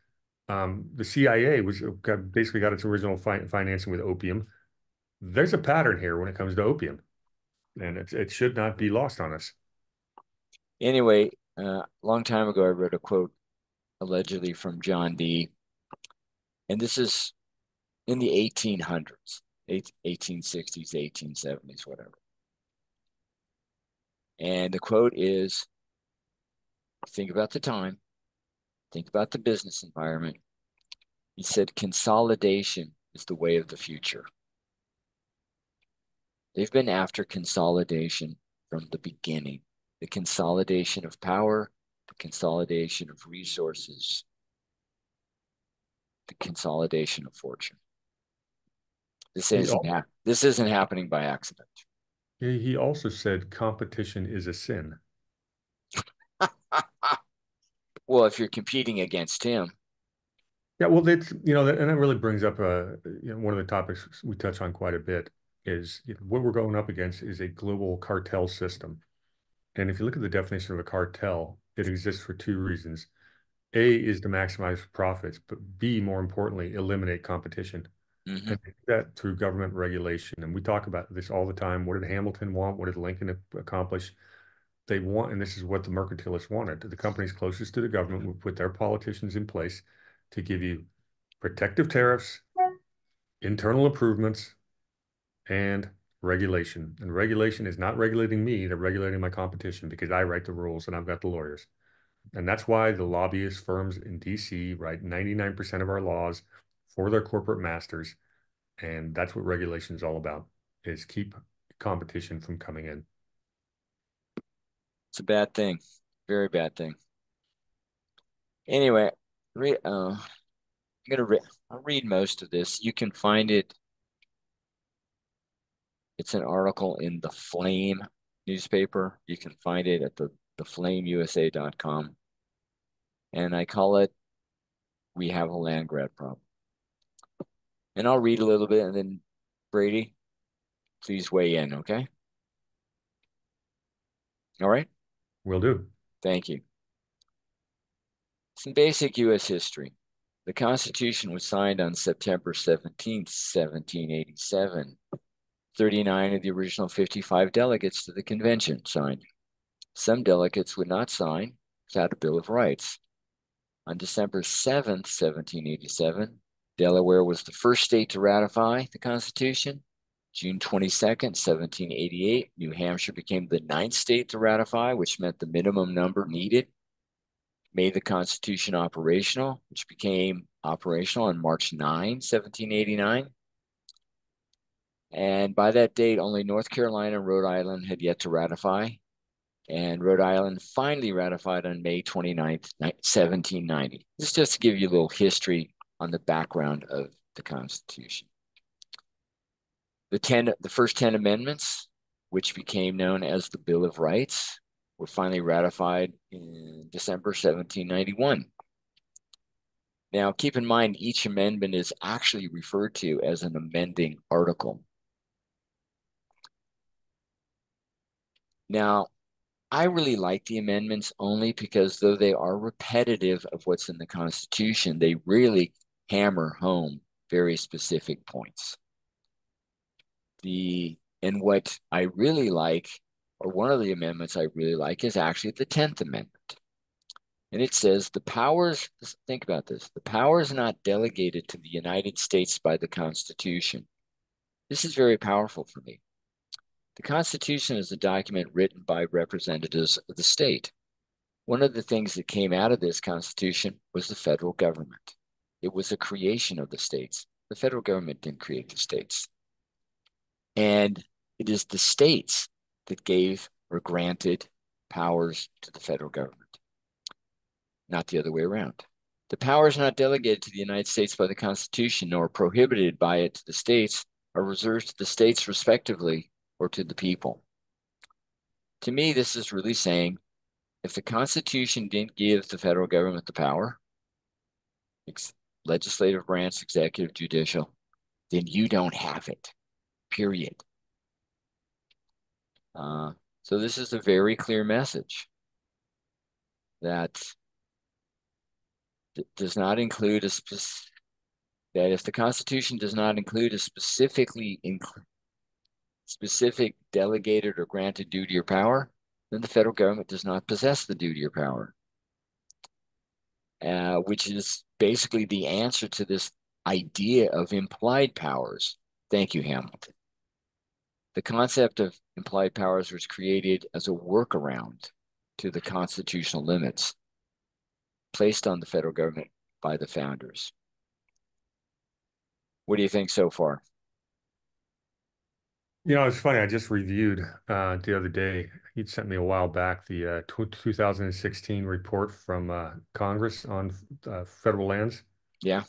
The CIA basically got its original financing with opium. There's a pattern here when it comes to opium, and it should not be lost on us. Anyway, a long time ago, I read a quote allegedly from John D., and this is in the 1800s, 1860s, 1870s, whatever. And the quote is, think about the time, think about the business environment. He said, consolidation is the way of the future. They've been after consolidation from the beginning. The consolidation of power, the consolidation of resources, the consolidation of fortune. He This isn't happening by accident. he also said competition is a sin. Well, if you're competing against him, Yeah, well, that's and that really brings up one of the topics we touch on quite a bit is what we're going up against is a global cartel system. And if you look at the definition of a cartel, it exists for two reasons. A is to maximize profits, but B, more importantly, eliminate competition. mm-hmm. And they do that through government regulation. And we talk about this all the time. What did Hamilton want? What did Lincoln accomplish? They want, and this is what the mercantilists wanted. The companies closest to the government would put their politicians in place to give you protective tariffs, internal improvements, and regulation. And regulation is not regulating me, they're regulating my competition because I write the rules and I've got the lawyers. And that's why the lobbyist firms in DC write 99% of our laws for their corporate masters. And that's what regulation is all about, is keep competition from coming in. It's a bad thing, very bad thing. Anyway, I'm gonna I'll read most of this. You can find it. It's an article in the Flame newspaper. You can find it at theflameusa.com. And I call it "We Have a Land Grab Problem." And I'll read a little bit, and then Brady, please weigh in. Okay. All right. Will do. Thank you. Some basic U.S. history. The Constitution was signed on September 17th, 1787. 39 of the original 55 delegates to the convention signed. Some delegates would not sign without a Bill of Rights. On December 7th, 1787, Delaware was the first state to ratify the Constitution. June 22nd, 1788, New Hampshire became the ninth state to ratify, which meant the minimum number needed. Made the Constitution operational, which became operational on March 9, 1789. And by that date, only North Carolina and Rhode Island had yet to ratify. And Rhode Island finally ratified on May 29th, 1790. This is just to give you a little history on the background of the Constitution. The first 10 amendments, which became known as the Bill of Rights, were finally ratified in December 1791. Now, keep in mind, each amendment is actually referred to as an amending article. Now, I really like the amendments only because though they are repetitive of what's in the Constitution, they really hammer home very specific points. And what I really like, or one of the amendments I really like, is actually the 10th Amendment. And it says the powers, think about this, the powers not delegated to the United States by the Constitution. This is very powerful for me. The Constitution is a document written by representatives of the state. One of the things that came out of this Constitution was the federal government. It was a creation of the states. The federal government didn't create the states. And it is the states that gave or granted powers to the federal government, not the other way around. The powers not delegated to the United States by the Constitution nor prohibited by it to the states are reserved to the states respectively or to the people. To me, this is really saying if the Constitution didn't give the federal government the power, legislative branch, executive, judicial, then you don't have it, period. So this is a very clear message that does not include that if the Constitution does not include a specific delegated or granted duty or power, then the federal government does not possess the duty or power, which is basically the answer to this idea of implied powers. Thank you, Hamilton. The concept of implied powers was created as a workaround to the constitutional limits placed on the federal government by the founders. What do you think so far? It's funny. I just reviewed the other day. He'd sent me a while back the 2016 report from Congress on federal lands. Yeah.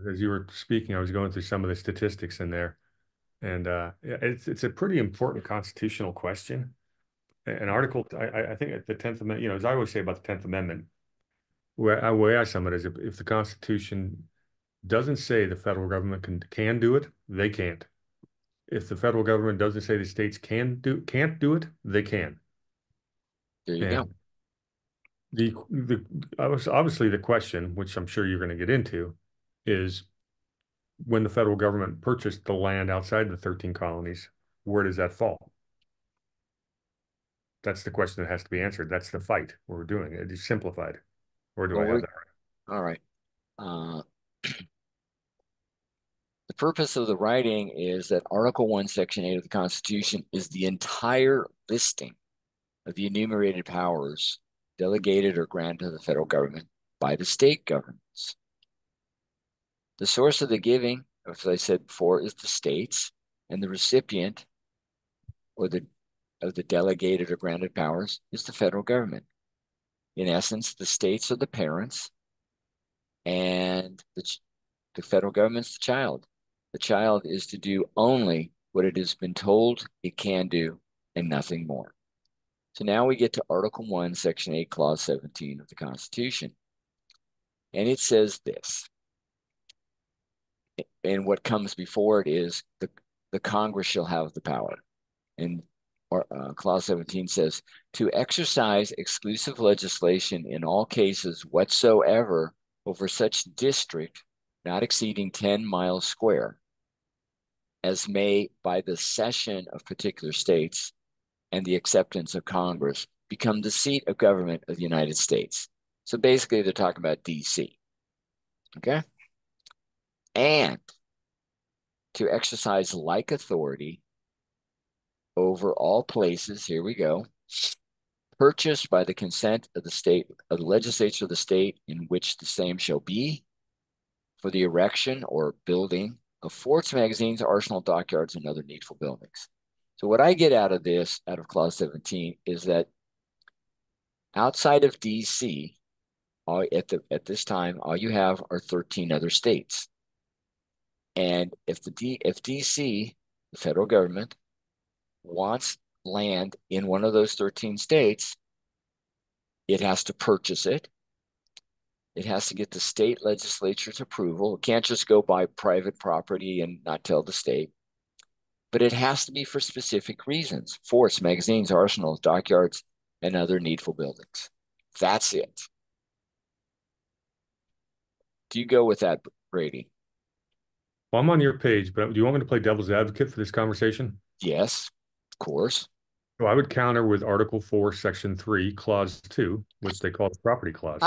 As you were speaking, I was going through some of the statistics in there, and it's a pretty important constitutional question. An article, I think the 10th Amendment, as I always say about the 10th Amendment, way I sum it is if the Constitution doesn't say the federal government can do it, they can't. If the federal government doesn't say the states can't do it, they can. There you go. And the obviously the question, which I'm sure you're going to get into, is when the federal government purchased the land outside the 13 colonies, where does that fall? That's the question that has to be answered. That's the fight we're doing. It is simplified. Where do I have that right? All right. The purpose of the writing is that Article 1, Section 8 of the Constitution is the entire listing of the enumerated powers delegated or granted to the federal government by the state governments. The source of the giving, as I said before, is the states, and the recipient of the delegated or granted powers is the federal government. In essence, the states are the parents, and the federal government's the child. The child is to do only what it has been told it can do and nothing more. So now we get to Article 1, Section 8, Clause 17 of the Constitution. And it says this. And what comes before it is the Congress shall have the power. And Clause 17 says, to exercise exclusive legislation in all cases whatsoever over such district not exceeding 10 miles square as may, by the cession of particular states and the acceptance of Congress, become the seat of government of the United States. So basically, they're talking about D.C. Okay? And to exercise like authority over all places, here we go, purchased by the consent of the legislature of the state in which the same shall be, for the erection or building of forts, magazines, arsenal, dockyards, and other needful buildings. So what I get out of this, out of Clause 17, is that outside of D.C., at this time, all you have are 13 other states. And if D.C., the federal government, wants land in one of those 13 states, it has to purchase it. It has to get the state legislature's approval. It can't just go buy private property and not tell the state. But it has to be for specific reasons. Forts, magazines, arsenals, dockyards, and other needful buildings. That's it. Do you go with that, Brady? Well, I'm on your page, but do you want me to play devil's advocate for this conversation? Yes, of course. So I would counter with Article 4, Section 3, Clause 2, which they call the property clause.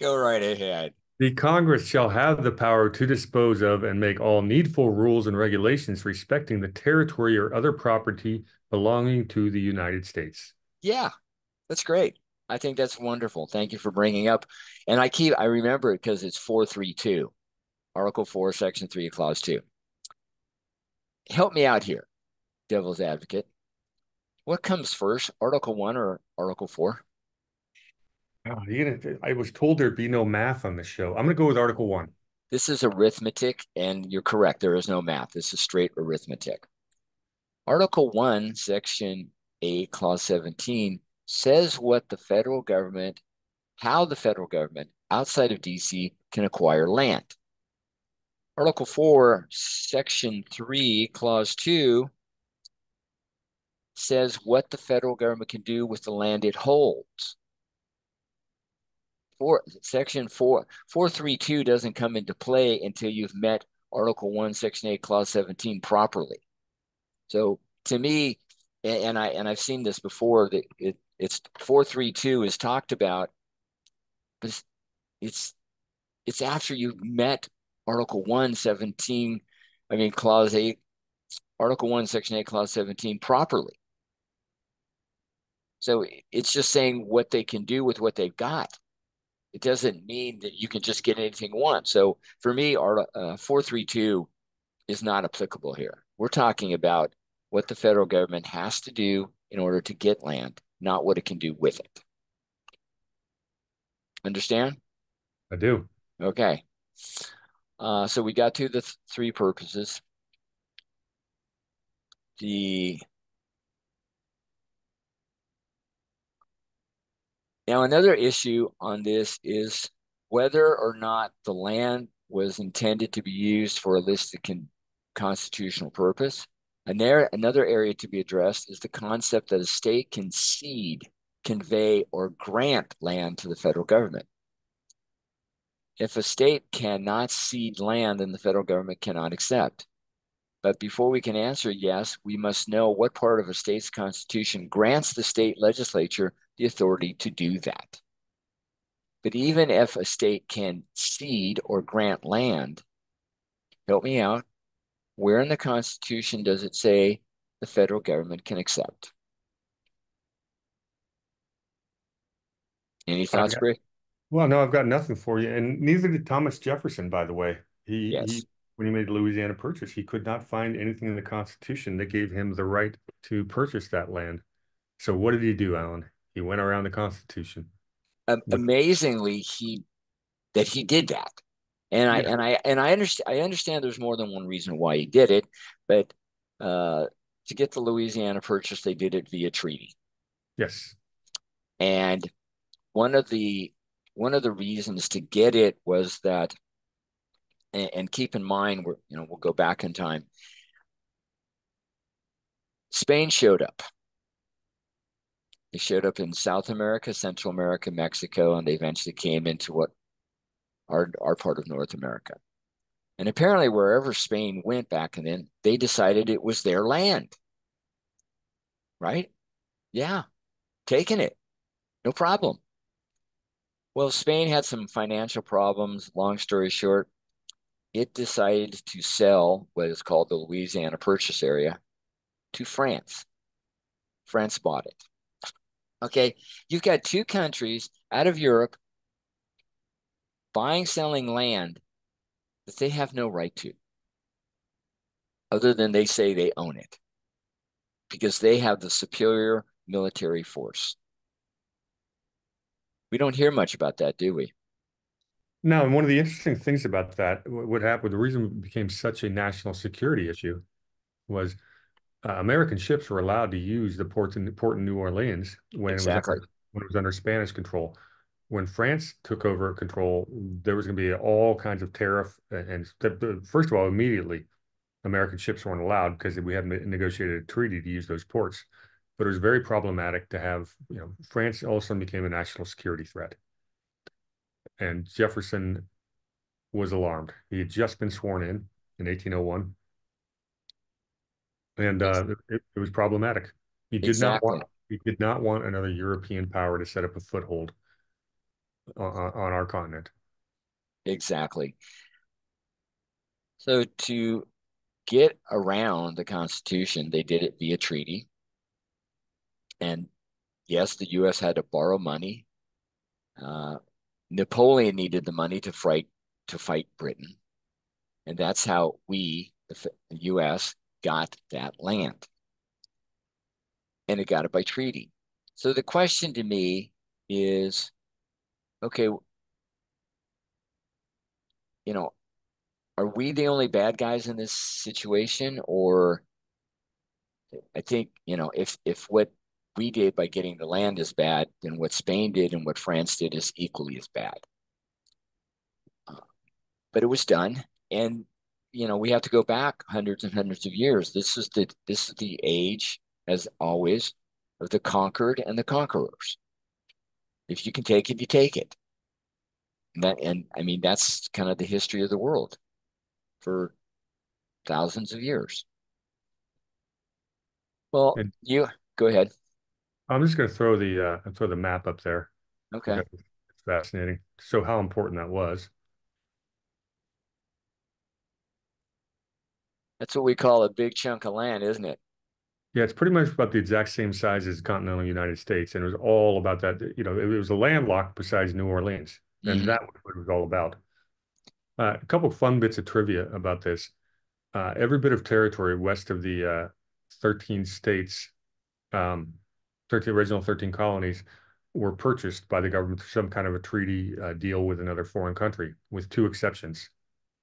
Go right ahead. The Congress shall have the power to dispose of and make all needful rules and regulations respecting the territory or other property belonging to the United States. Yeah, that's great. I think that's wonderful. Thank you for bringing up. And I remember it because it's 432, Article 4, Section 3, Clause 2. Help me out here, devil's advocate. What comes first, Article 1 or Article 4? Oh, I was told there'd be no math on this show. I'm going to go with Article 1. This is arithmetic, and you're correct. There is no math. This is straight arithmetic. Article 1, Section 8, Clause 17 says what the federal government, how the federal government outside of DC can acquire land. Article 4, Section 3, Clause 2 says what the federal government can do with the land it holds. Section 432 doesn't come into play until you've met Article 1, Section 8, Clause 17 properly. So to me, and I've seen this before, that it's 432 is talked about, but it's it's after you've met Article 1, 17, Clause 8, Article 1, Section 8, Clause 17 properly. So it's just saying what they can do with what they've got. It doesn't mean that you can just get anything you want. So for me, our 432 is not applicable here. We're talking about what the federal government has to do in order to get land, not what it can do with it. Understand? I do. Okay. So we got to the three purposes. The Now another issue on this is whether or not the land was intended to be used for a listed constitutional purpose. And there, another area to be addressed is the concept that a state can cede, convey, or grant land to the federal government. If a state cannot cede land, then the federal government cannot accept. But before we can answer yes, we must know what part of a state's constitution grants the state legislature the authority to do that. But even if a state can cede or grant land, help me out, where in the Constitution does it say the federal government can accept? Any I've thoughts, got, Greg? well, no, I've got nothing for you. And neither did Thomas Jefferson, by the way. Yes. When he made the Louisiana Purchase, he could not find anything in the Constitution that gave him the right to purchase that land. So what did he do, Alan? He went around the Constitution. With Amazingly, he did that. And I Yeah, and I and I understand there's more than one reason why he did it, but to get the Louisiana Purchase, they did it via treaty. yes. And one of the one of the reasons to get it was that, and keep in mind, we'll go back in time. Spain showed up. They showed up in South America, Central America, Mexico, and they eventually came into what our part of North America. And apparently, wherever Spain went back then, they decided it was their land. Right? Yeah, taking it, no problem. Well, Spain had some financial problems. Long story short, it decided to sell what is called the Louisiana Purchase area to France. France bought it. Okay, you've got two countries out of Europe buying, selling land that they have no right to, other than they say they own it, because they have the superior military force. We don't hear much about that, do we? Now, and one of the interesting things about that, what happened, the reason it became such a national security issue was American ships were allowed to use the port in New Orleans Exactly. when it was under Spanish control. When France took over control, there was going to be all kinds of tariff and first of all, immediately American ships weren't allowed because we hadn't negotiated a treaty to use those ports. But it was very problematic to have, France all of a sudden became a national security threat. And Jefferson was alarmed. He had just been sworn in 1801, and Ex- it was problematic. He did not want exactly. he did not want another European power to set up a foothold on our continent. Exactly. So to get around the Constitution, they did it via treaty. And yes, the U.S. had to borrow money. Uh, Napoleon needed the money to fight Britain, and that's how the U.S., got that land, and it got it by treaty. So the question to me is, okay, you know, are we the only bad guys in this situation, or I think, if what we did by getting the land is bad, then what Spain did and what France did is equally as bad. Uh, but it was done, and we have to go back hundreds and hundreds of years. This is the age, as always, of the conquered and the conquerors. If you can take it, you take it. And I mean that's kind of the history of the world for thousands of years. Well, And you go ahead. I'm just going to throw the map up there Okay. because it's fascinating. So how important that was. That's what we call a big chunk of land, isn't it? Yeah, it's pretty much about the exact same size as continental United States, and it was all about that. It was a landlocked besides New Orleans, and Hmm. that was what it was all about. A couple fun bits of trivia about this. Every bit of territory west of the 13 states, um, 13 original 13 colonies, were purchased by the government through some kind of a treaty deal with another foreign country, with two exceptions.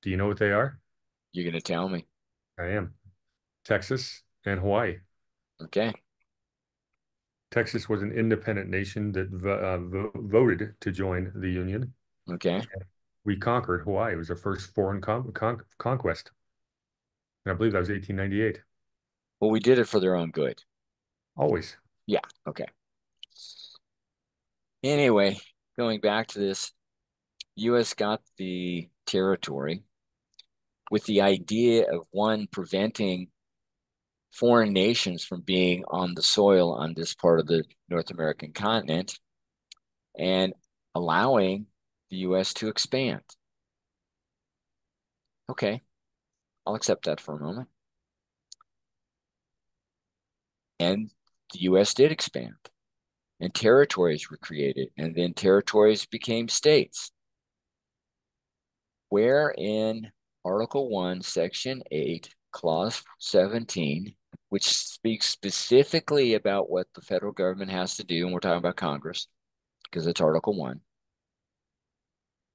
Do you know what they are? You're gonna tell me. I am Texas and Hawaii. Okay. Texas was an independent nation that voted to join the Union. Okay. We conquered Hawaii. It was our first foreign conquest. And I believe that was 1898. Well, we did it for their own good. Always. Yeah. Okay. Anyway, going back to this, U.S. got the territory with the idea of one preventing foreign nations from being on the soil on this part of the North American continent and allowing the U.S. to expand. Okay, I'll accept that for a moment. And the U.S. did expand, and territories were created, and then territories became states. Where in Article 1, Section 8, Clause 17, which speaks specifically about what the federal government has to do, and we're talking about Congress because it's Article 1,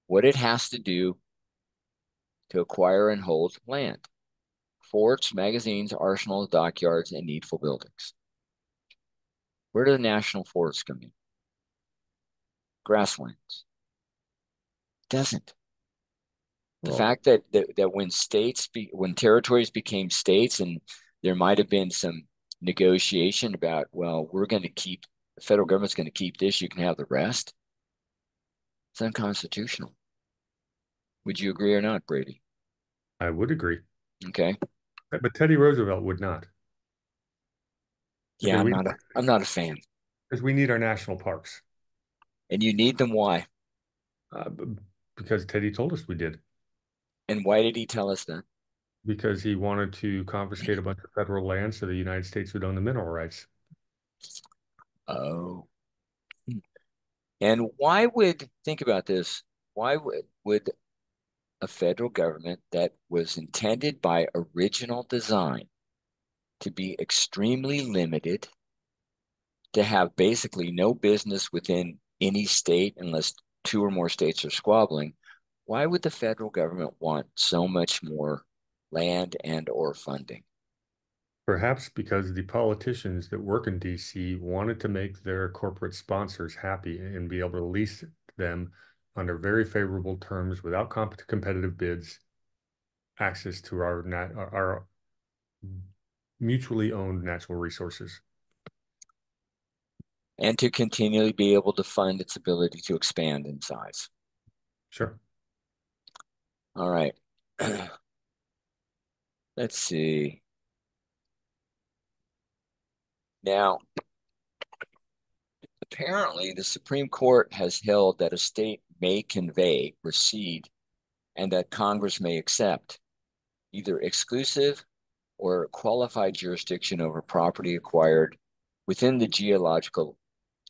what it has to do to acquire and hold land: forts, magazines, arsenals, dockyards, and needful buildings. Where do the national forests come in? Grasslands. It doesn't. The Well, fact that when territories became states, and there might have been some negotiation about, well, the federal government's going to keep this, you can have the rest. It's unconstitutional. Would you agree or not, Brady? I would agree. Okay. But Teddy Roosevelt would not. Yeah, And I'm not a fan. because we need our national parks. And you need them. Why? Uh, because Teddy told us we did. And why did he tell us that? Because he wanted to confiscate a bunch of federal land so the United States would own the mineral rights. Oh. And think about this, why would a federal government that was intended by original design to be extremely limited, to have basically no business within any state unless two or more states are squabbling, why would the federal government want so much more land and or funding? Perhaps because the politicians that work in DC wanted to make their corporate sponsors happy and be able to lease them under very favorable terms without competitive bids access to our mutually owned natural resources. and to continually be able to fund its ability to expand in size. Sure. All right. Let's see. Now, apparently, the Supreme Court has held that a state may convey or cede and that Congress may accept either exclusive or qualified jurisdiction over property acquired within the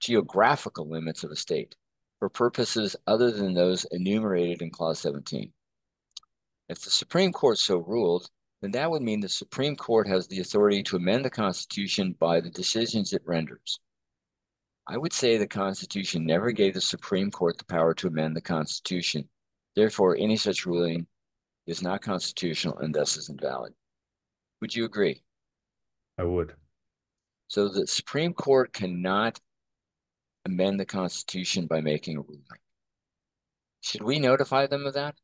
geographical limits of a state for purposes other than those enumerated in Clause 17. If the Supreme Court so ruled, then that would mean the Supreme Court has the authority to amend the Constitution by the decisions it renders. I would say the Constitution never gave the Supreme Court the power to amend the Constitution. Therefore, any such ruling is not constitutional and thus is invalid. Would you agree? I would. So the Supreme Court cannot amend the Constitution by making a ruling. Should we notify them of that?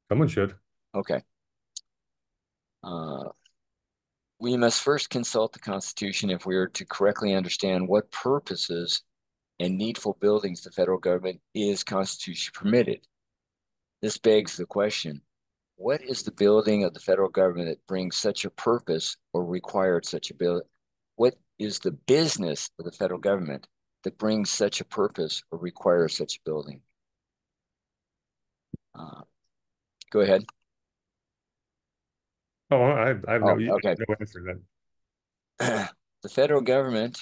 Someone should. Okay. Uh, we must first consult the Constitution if we are to correctly understand what purposes and needful buildings the federal government is constitutionally permitted. This begs the question, what is the building of the federal government that brings such a purpose or required such a building? What is the business of the federal government that brings such a purpose or requires such a building? Uh, Go ahead. Oh, I have Oh, okay. no answer to The federal government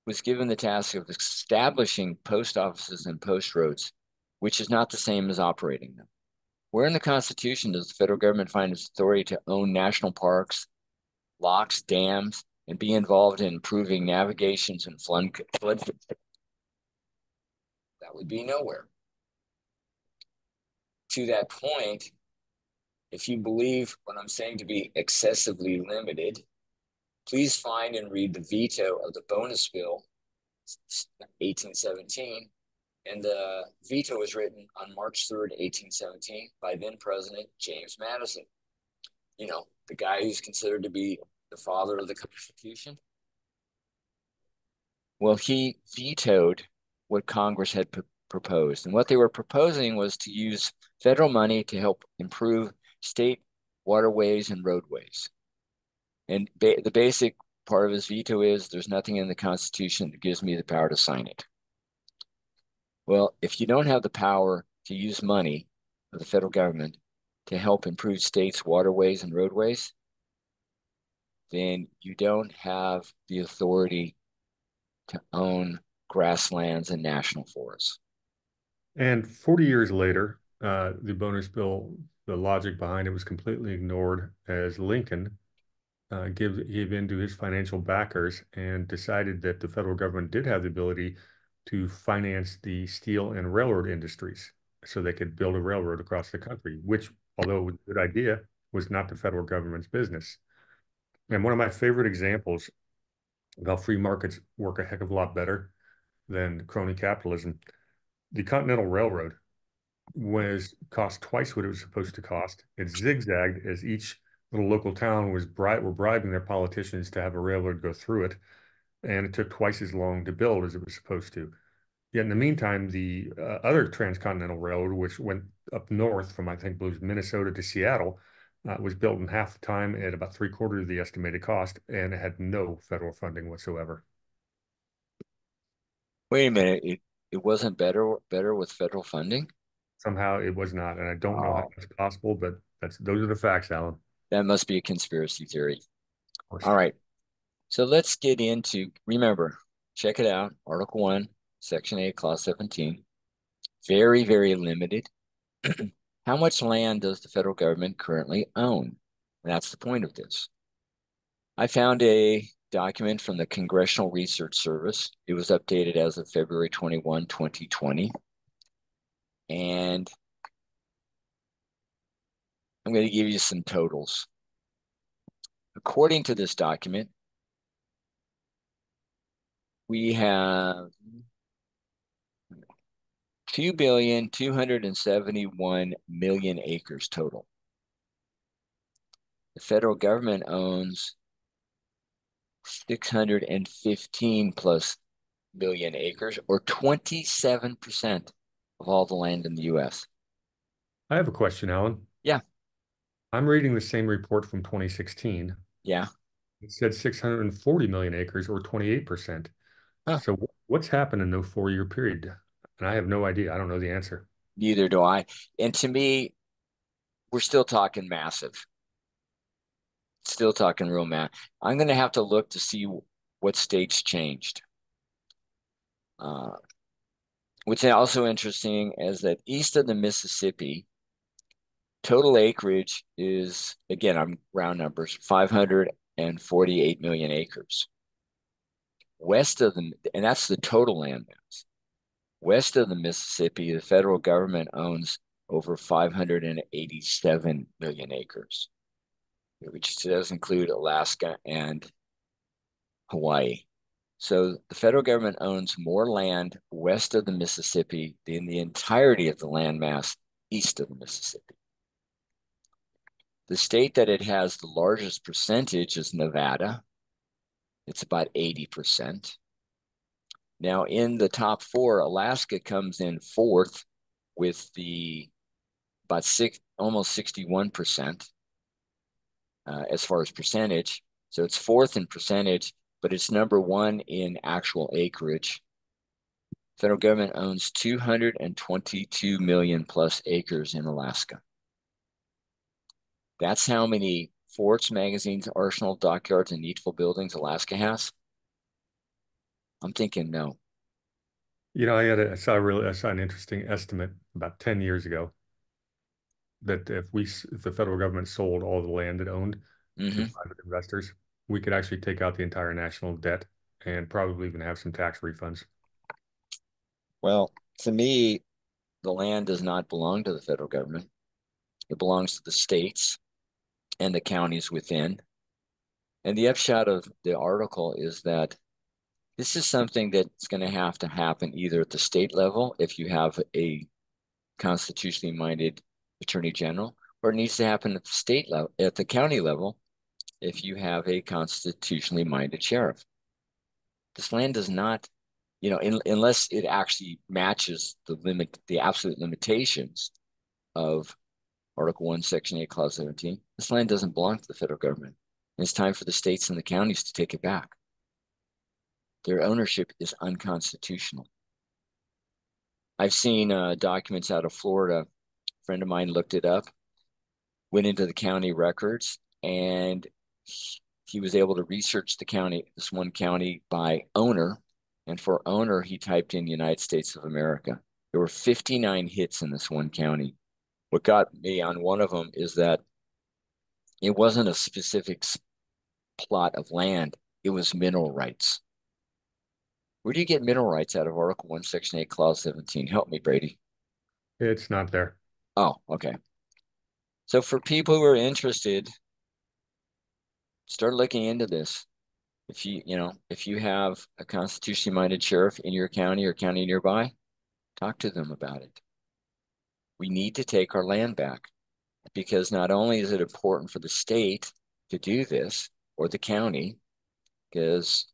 was given the task of establishing post offices and post roads, which is not the same as operating them. Where in the Constitution does the federal government find its authority to own national parks, locks, dams, and be involved in improving navigations and flood? That would be nowhere. To that point, if you believe what I'm saying to be excessively limited, please find and read the veto of the bonus bill 1817. And the veto was written on March 3rd, 1817 by then President James Madison. You know, the guy who's considered to be the father of the Constitution. Well, he vetoed what Congress had proposed. And what they were proposing was to use federal money to help improve state waterways and roadways. And the basic part of his veto is there's nothing in the Constitution that gives me the power to sign it. Well, if you don't have the power to use money of the federal government to help improve states' waterways and roadways, then you don't have the authority to own grasslands and national forests. And 40 years later, the bonus bill, the logic behind it was completely ignored as Lincoln gave in to his financial backers and decided that the federal government did have the ability to finance the steel and railroad industries so they could build a railroad across the country, which, although it was a good idea, was not the federal government's business. And one of my favorite examples of how free markets work a heck of a lot better than crony capitalism, the Continental Railroad was cost twice what it was supposed to cost. It zigzagged as each little local town were bribing their politicians to have a railroad go through it, and it took twice as long to build as it was supposed to. Yet in the meantime, the other transcontinental railroad, which went up north from I think it was Minnesota to Seattle, was built in half the time at about three-quarters of the estimated cost, and it had no federal funding whatsoever. Wait a minute, it wasn't better with federal funding? Somehow it was not, and I don't know how Oh, that's possible, but those are the facts, Alan. Of that must be a conspiracy theory. course. All right. So let's get into, remember, check it out. Article 1, Section 8, Clause 17. Very, very limited. How much land does the federal government currently own? And that's the point of this. I found a document from the Congressional Research Service. It was updated as of February 21, 2020. And I'm going to give you some totals. According to this document, we have 2,271,000,000 acres total. the federal government owns 615 plus million acres, or 27% of all the land in the US. I have a question, Alan. Yeah, I'm reading the same report from 2016. yeah. It said 640 million acres or 28%. Huh. So what's happened in the 4-year period? And I have no idea. I don't know the answer. Neither do I. And to me, we're still talking massive, still talking real math. I'm going to have to look to see what states changed. Uh, what's also interesting is that east of the Mississippi, total acreage is, again, I'm round numbers, 548 million acres. West of the, and that's the total land mass. West of the Mississippi, the federal government owns over 587 million acres, which does include Alaska and Hawaii. So the federal government owns more land west of the Mississippi than the entirety of the landmass east of the Mississippi. The state that it has the largest percentage is Nevada. It's about 80%. Now, in the top four, Alaska comes in fourth with the about almost 61% as far as percentage. So it's fourth in percentage, but it's number one in actual acreage. Federal government owns 222 million plus acres in Alaska. That's how many forts, magazines, arsenal, dockyards, and needful buildings Alaska has. I'm thinking no. I saw an interesting estimate about 10 years ago that if the federal government sold all the land it owned to Mm-hmm. private investors, we could actually take out the entire national debt and probably even have some tax refunds. Well, to me, the land does not belong to the federal government. It belongs to the states and the counties within. And the upshot of the article is that this is something that's going to happen either at the state level if you have a constitutionally minded attorney general, or it needs to happen at the state level, at the county level, if you have a constitutionally minded sheriff. This land does not, unless it actually matches the absolute limitations of Article 1, Section 8, Clause 17, this land doesn't belong to the federal government. And it's time for the states and the counties to take it back. Their ownership is unconstitutional. I've seen documents out of Florida. A friend of mine looked it up, went into the county records, and he was able to research this one county by owner. And for owner, he typed in United States of America. There were 59 hits in this one county. What got me on one of them is that it wasn't a specific plot of land, it was mineral rights. Where do you get mineral rights out of Article 1, Section 8, Clause 17? Help me, Brady. It's not there. Oh, okay. So for people who are interested, start looking into this. If you have a constitutionally minded sheriff in your county or county nearby, talk to them about it. We need to take our land back because not only is it important for the state to do this or the county, because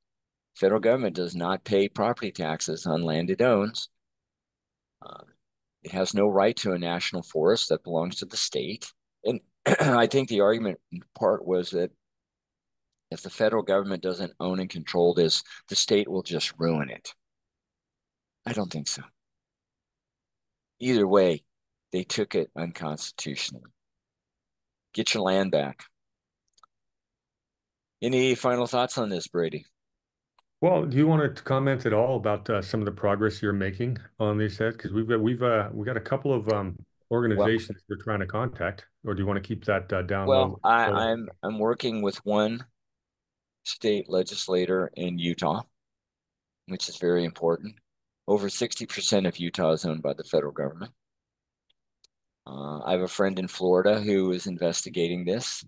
federal government does not pay property taxes on land it owns. Uh, it has no right to a national forest that belongs to the state. And I think the argument in part was that if the federal government doesn't own and control this, the state will just ruin it. I don't think so. Either way, they took it unconstitutionally. Get your land back. Any final thoughts on this, Brady? Well, do you want to comment at all about some of the progress you're making on these sets? Because we got a couple of Well, organizations we're trying to contact, or do you want to keep that down well, low? I'm working with one state legislator in Utah, which is very important. Over 60% of Utah is owned by the federal government. I have a friend in Florida who is investigating this,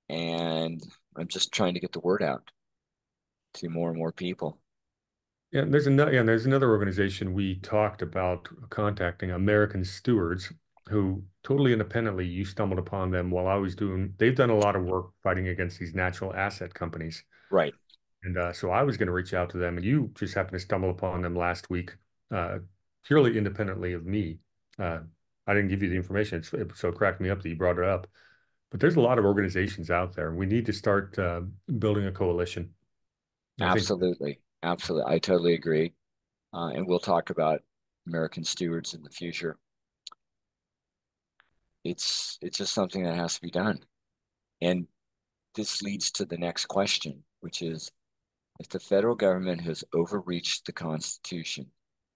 and I'm just trying to get the word out to more and more people. There's another organization we talked about contacting, American Stewards. who totally independently, you stumbled upon them while I was doing, they've done a lot of work fighting against these natural asset companies. Right. And so I was going to reach out to them, and you just happened to stumble upon them last week, uh, purely independently of me. Uh, I didn't give you the information, so it cracked me up that you brought it up. But there's a lot of organizations out there. We need to start building a coalition. I think, Absolutely. Absolutely. I totally agree. And we'll talk about American stewards in the future. It's just something that has to be done. And this leads to the next question, which is if the federal government has overreached the Constitution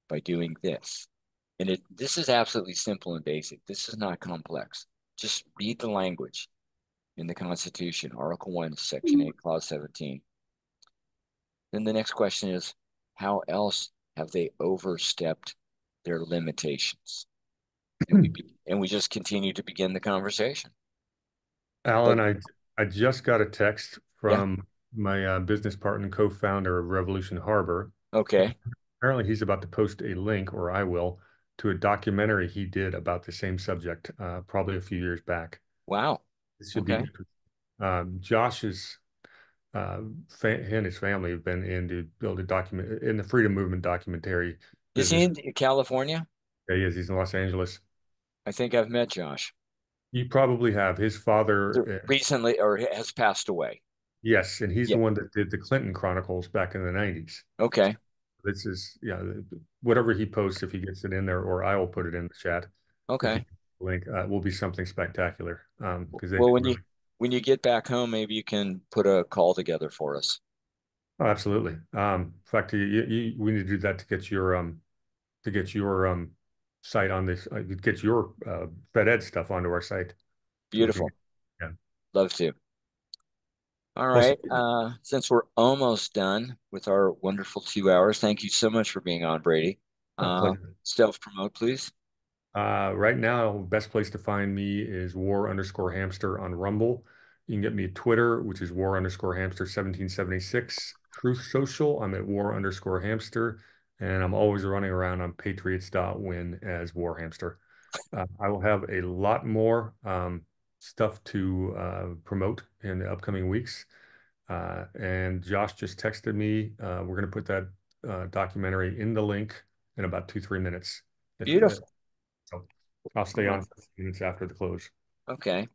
by doing this, and this is absolutely simple and basic. This is not complex. Just read the language in the Constitution, Article 1, Section 8, Clause 17. Then the next question is, how else have they overstepped their limitations? And we just continue to begin the conversation. Alan, But I just got a text yeah, from my business partner and co-founder of Revolution Harbor. okay. Apparently, he's about to post a link, or I will, to a documentary he did about the same subject, probably a few years back. Wow. This should be Okay. interesting. Josh's he and his family have been in to build a document in the freedom movement documentary Is he business. in California? Yeah, he is. He's in Los Angeles. I think I've met Josh. You probably have. His father, Recently or has passed away. yes, and he's Yeah. the one that did the Clinton Chronicles back in the 90s. Okay. This is, yeah, whatever he posts, if he gets it in there, or I will put it in the chat if he Okay. link, will be something spectacular. Because they Well, did really, when you get back home, maybe you can put a call together for us. oh, absolutely. In fact, we need to do that to get your site on this, get your Fed Ed stuff onto our site so we can, Beautiful. yeah. Love to. All Well, right. Since we're almost done with our wonderful 2 hours, thank you so much for being on, Brady. pleasure. Self promote, please. Right now, best place to find me is war_hamster on Rumble. You can get me at Twitter, which is war_hamster 1776. Truth Social, I'm at war_hamster. And I'm always running around on patriots.win as warhamster. I will have a lot more stuff to promote in the upcoming weeks. And Josh just texted me. We're going to put that documentary in the link in about 2, 3 minutes. If Beautiful. so I'll All stay on right. for a few minutes after the close. Okay.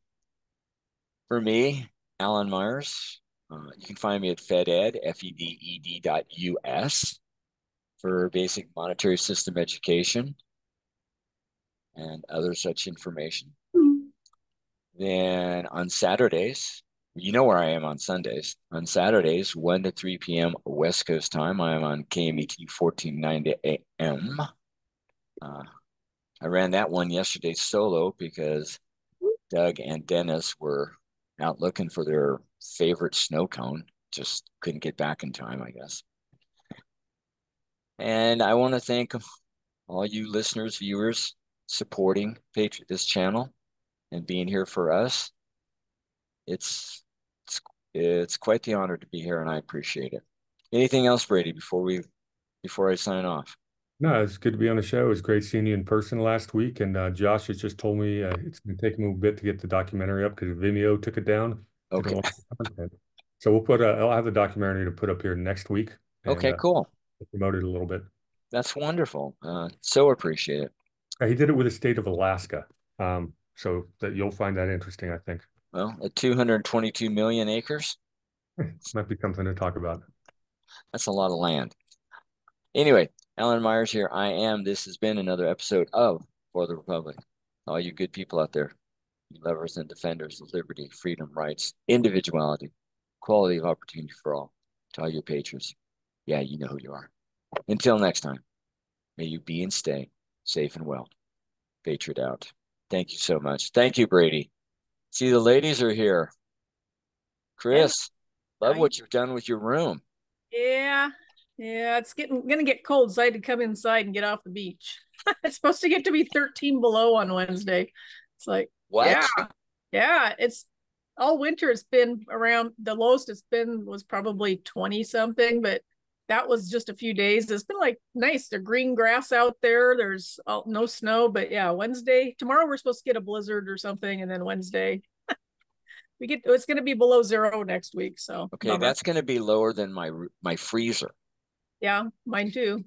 For me, Alan Myers, you can find me at FedEd, FEDED.US for basic monetary system education and other such information. Then on Saturdays, you know where I am on Sundays. On Saturdays, 1 to 3 p.m. West Coast time, I am on KMET 1490 AM. I ran that one yesterday solo because Doug and Dennis were out looking for their favorite snow cone. Just couldn't get back in time, I guess. And I want to thank all you listeners, viewers, supporting this channel and being here for us. It's it's it's quite the honor to be here, and I appreciate it. Anything else, Brady, before I sign off? No, it's good to be on the show. It was great seeing you in person last week. And Josh has just told me it's going to take him a bit to get the documentary up because Vimeo took it down. They don't Okay. like the content. So I'll have the documentary to put up here next week and Okay, cool. promote it a little bit. That's wonderful. So appreciate it. He did it with the state of Alaska. So that you'll find that interesting, I think. Well, at 222 million acres, Might be something to talk about. that's a lot of land. Anyway, Alan Myers here. This has been another episode of For the Republic. All you good people out there, you lovers and defenders of liberty, freedom, rights, individuality, quality of opportunity for all. To all your patrons, yeah, you know who you are. Until next time, may you be and stay safe and well. Patriot out. Thank you so much. Thank you, Brady. See, the ladies are here. Yeah, Chris, love I, what you've done with your room. yeah, yeah. It's gonna get cold, so I had to come inside and get off the beach. It's supposed to get to be 13 below on Wednesday. It's like, yeah, What? yeah. It's all winter. It's been around the lowest it's been was probably 20 something, but that was just a few days. It's been like nice. There's green grass out there. There's no snow, but yeah, tomorrow we're supposed to get a blizzard or something, and then Wednesday it's going to be below 0 next week. So okay, bummer. that's going to be lower than my freezer. Yeah, mine too.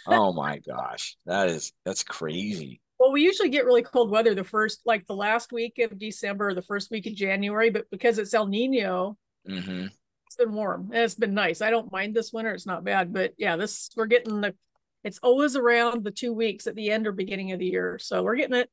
Oh my gosh, that's crazy. Well, we usually get really cold weather the last week of December, or the first week of January, but because it's El Nino, it's been warm and it's been nice. I don't mind this winter; it's not bad. But yeah, it's always around the 2 weeks at the end or beginning of the year, so we're getting it